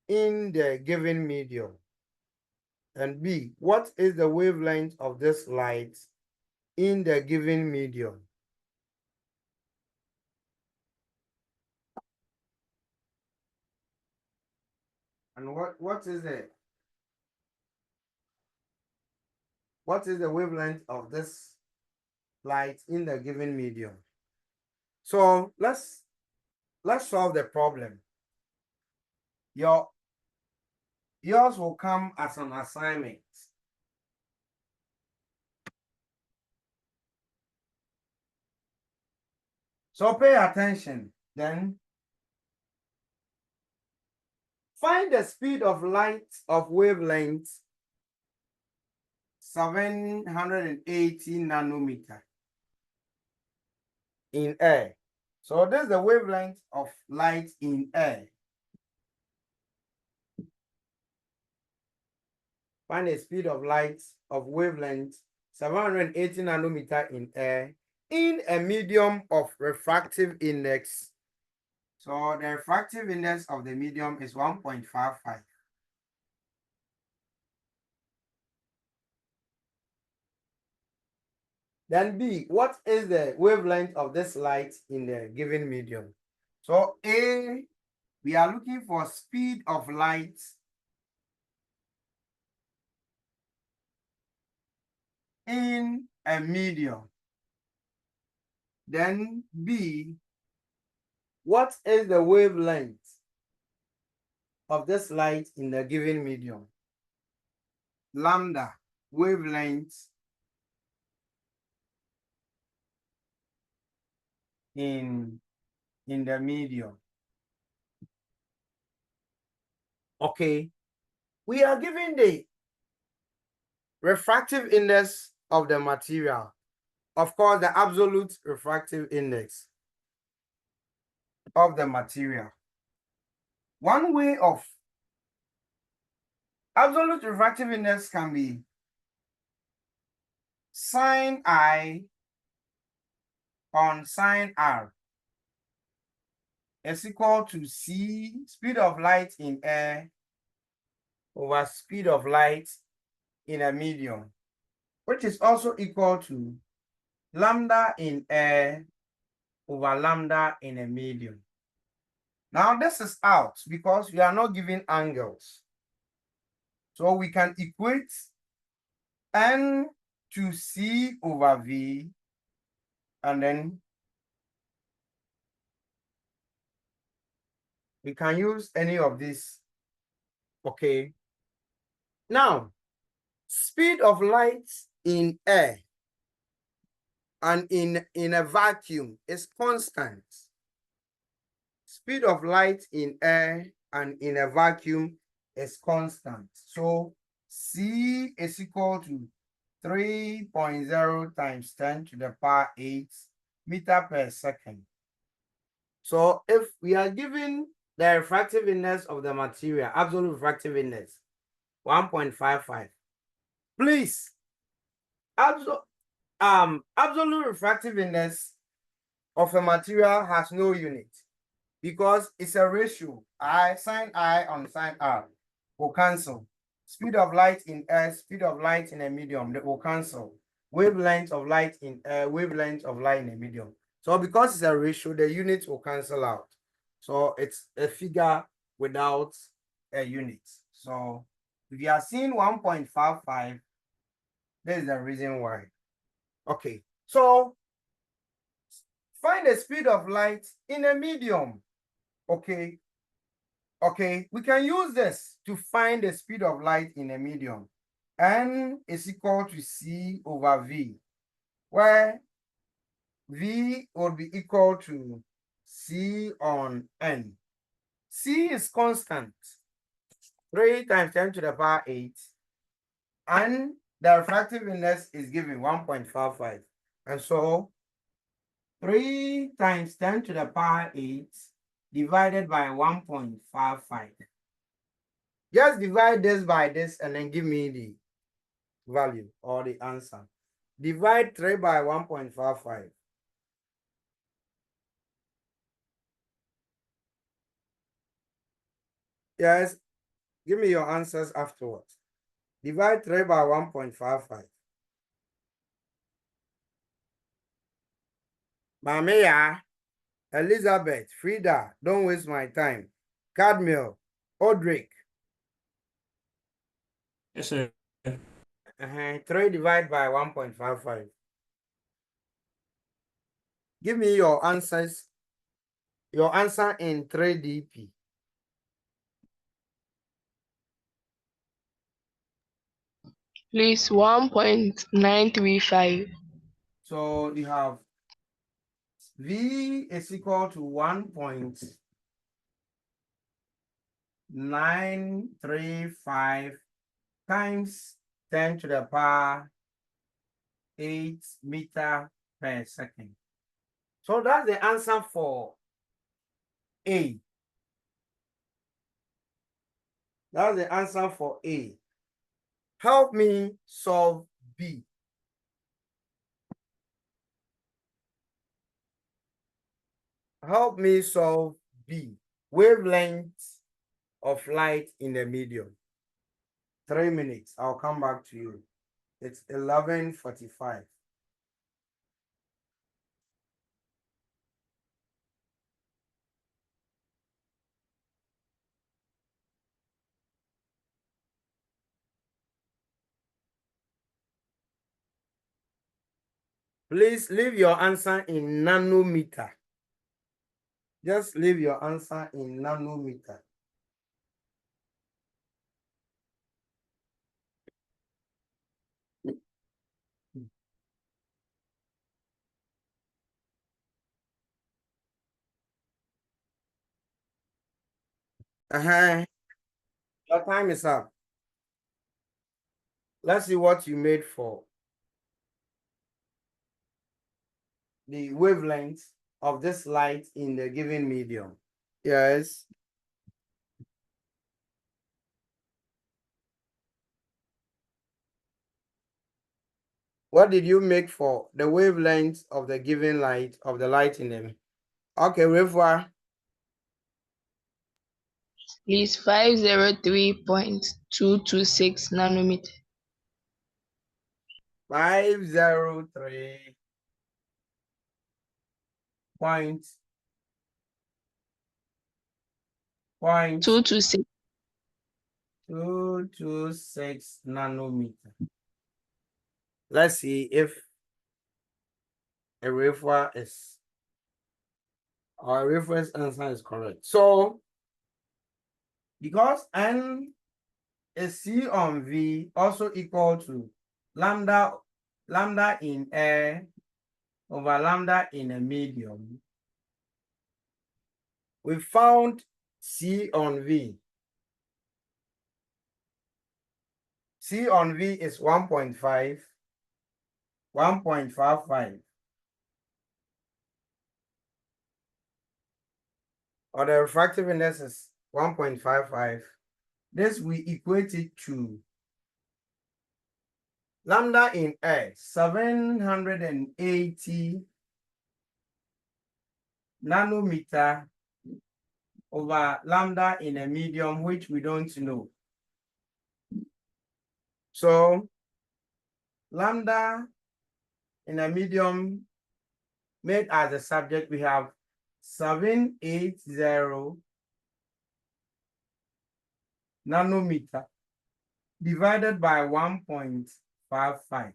in the given medium? And B, what is the wavelength of this light in the given medium? And what is the wavelength of this light in the given medium? So let's solve the problem. Yours will come as an assignment. So pay attention. Then find the speed of light of wavelength 780 nanometer in air. So this is the wavelength of light in air. Find the speed of light of wavelength 780 nanometer in air in a medium of refractive index. So the refractive index of the medium is 1.55. Then B, what is the wavelength of this light in the given medium? So A, we are looking for speed of light in a medium. Then B, what is the wavelength of this light in the given medium? Lambda, wavelength in the medium. Okay, we are given the refractive index of the material. Of course, the absolute refractive index of the material. One way of absolute refractive index can be sine I on sine R is equal to C, speed of light in air, over speed of light in a medium, which is also equal to lambda in air over lambda in a medium. Now this is out because we are not given angles. So we can equate N to C over V, and then we can use any of these. Okay. Now, speed of light in air and in a vacuum is constant. Speed of light in air and in a vacuum is constant. So C is equal to 3.0 times 10 to the power 8 meter per second. So if we are given the refractive index of the material, absolute refractive index, 1.55, please, absolute refractive index of a material has no unit because it's a ratio. Sine I on sine R will cancel. Speed of light in air, speed of light in a medium, they will cancel. Wavelength of light in air, wavelength of light in a medium. So because it's a ratio, the units will cancel out. So it's a figure without a unit. So if you are seeing 1.55, this is the reason why. Okay, so find the speed of light in a medium. Okay, we can use this to find the speed of light in a medium. N is equal to C over V, where V would be equal to C on N. C is constant, 3 times 10 to the power 8, and the refractive index is given 1.55. And so 3 times 10 to the power 8 divided by 1.55. Just divide this by this and then give me the value or the answer. Divide 3 by 1.55. Yes, give me your answers afterwards. Divide 3 by 1.55. Mamiya, Elizabeth, Frida, don't waste my time. Cadmiel, Odrick. Yes, sir. 3 divided by 1.55. Give me your answers. Your answer in 3DP. Please, 1.935. So you have V is equal to 1.935 times 10 to the power 8 meter per second. So that's the answer for A. That's the answer for A. Help me solve B. Help me solve B. Wavelength of light in the medium. 3 minutes. I'll come back to you. It's 11:45. Please leave your answer in nanometer. Just leave your answer in nanometer. Your time is up. Let's see what you made for the wavelength of this light in the given medium. Yes. What did you make for the wavelength of the given light of the light in them? Okay, revoir. Please, 503.226 nanometer. 503 point 226. 226 nanometer. Let's see if a reference is our reference answer is correct. So because N is C on V also equal to lambda in air over lambda in a medium, we found C on V. C on V is 1.5, 1.55. Or the refractive index is 1.55. This we equate it to lambda in air, 780 nanometer over lambda in a medium, which we don't know. So lambda in a medium made as a subject, we have 780 nanometer divided by 1.55.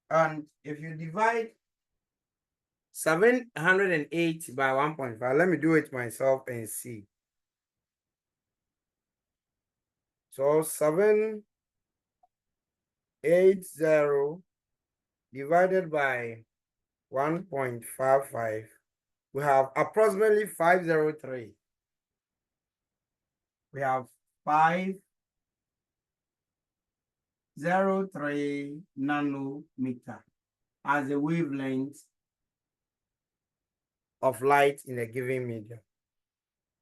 And if you divide 708 by 1.5, let me do it myself and see. So 780 divided by 1.55, we have approximately 503. We have 503 nanometer. as the wavelength of light in a given medium.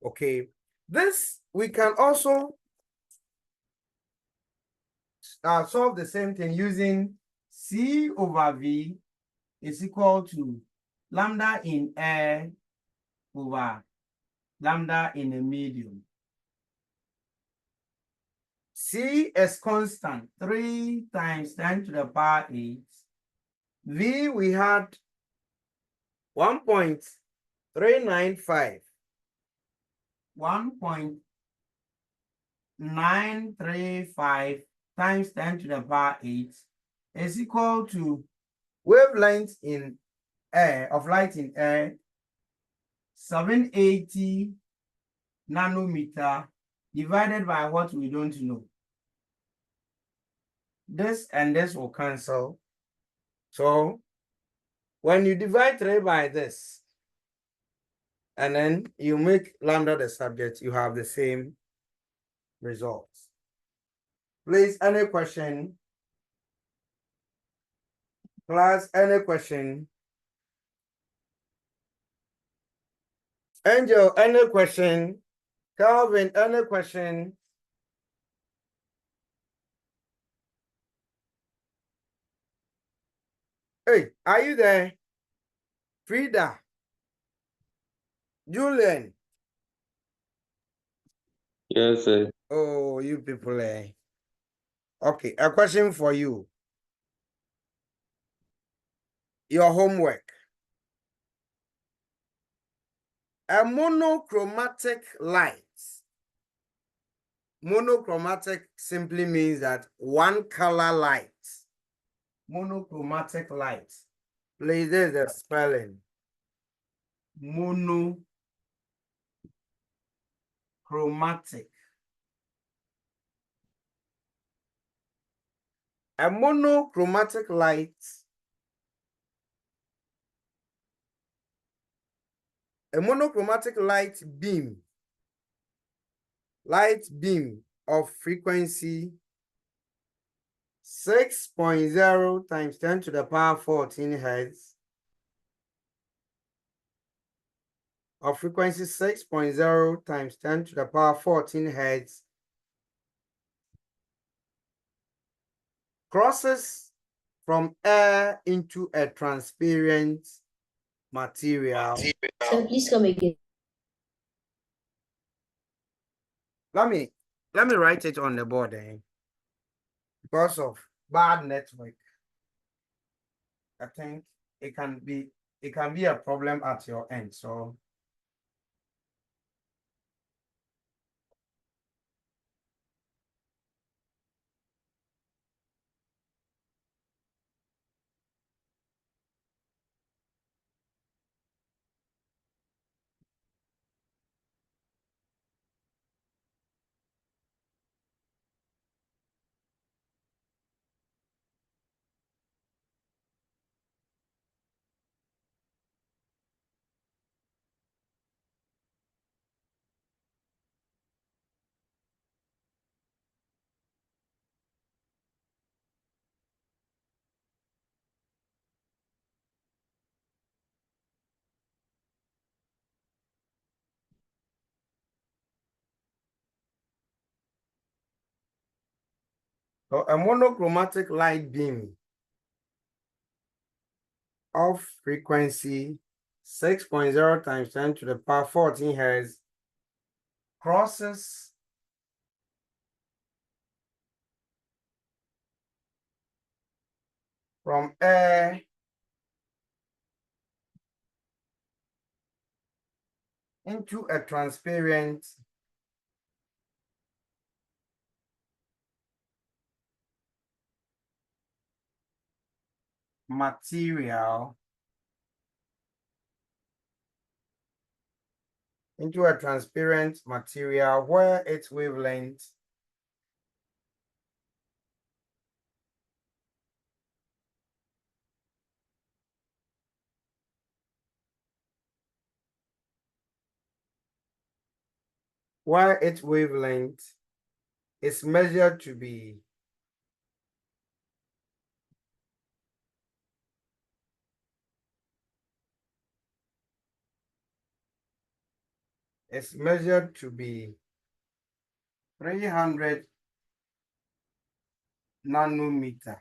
Okay, this we can also solve the same thing using C over V is equal to lambda in air over lambda in a medium. C is constant, 3 times 10 to the power 8. V we had 1.395. 1.935 times 10 to the power 8 is equal to wavelength in air of light in air 780 nanometer divided by what we don't know. This and this will cancel. So when you divide 3 by this and then you make lambda the subject, you have the same results. Please, any question? Class, any question? Angel, any question? Calvin, any question? Hey, are you there? Frida, Julian. Yes, sir. Oh, you people, eh? Okay, a question for you. Your homework. A monochromatic light. Monochromatic simply means that one color light. Monochromatic light. Please, there's the spelling. Monochromatic. A monochromatic light. A monochromatic light beam of frequency 6.0 times 10 to the power 14 hertz of frequency 6.0 times 10 to the power 14 hertz crosses from air into a transparent material. So please come again. Let me write it on the board, because of bad network. I think it can be a problem at your end. So a monochromatic light beam of frequency 6.0 times 10 to the power 14 hertz crosses from air into a transparent material where its wavelength is measured to be is measured to be 300 nanometer.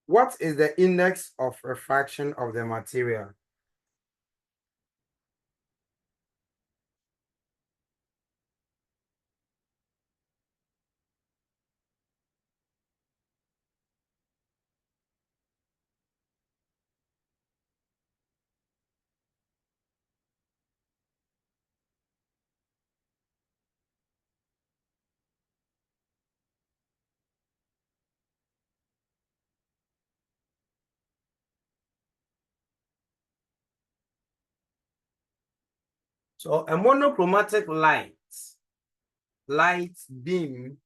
What is the index of refraction of the material? So a monochromatic light beam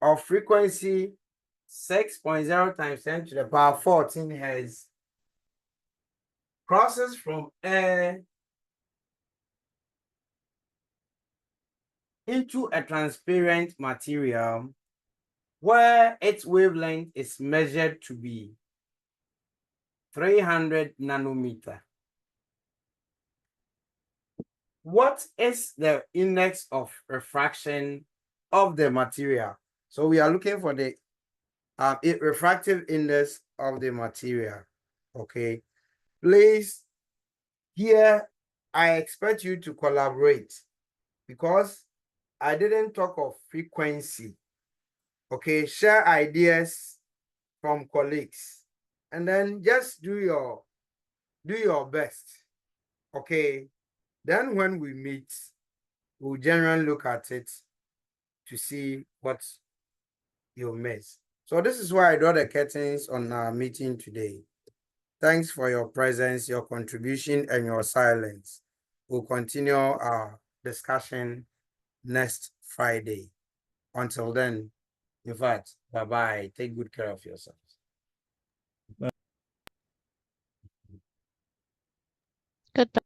of frequency 6.0 times 10 to the power 14 hertz crosses from air into a transparent material where its wavelength is measured to be 300 nanometer. What is the index of refraction of the material? So we are looking for the refractive index of the material. Okay, please, here I expect you to collaborate because I didn't talk of frequency. Okay, share ideas from colleagues and then just do your best. Okay, then when we meet, we'll generally look at it to see what you miss. So this is why I draw the curtains on our meeting today. Thanks for your presence, your contribution, and your silence. We'll continue our discussion next Friday. Until then, in fact, bye-bye. Take good care of yourselves. Goodbye.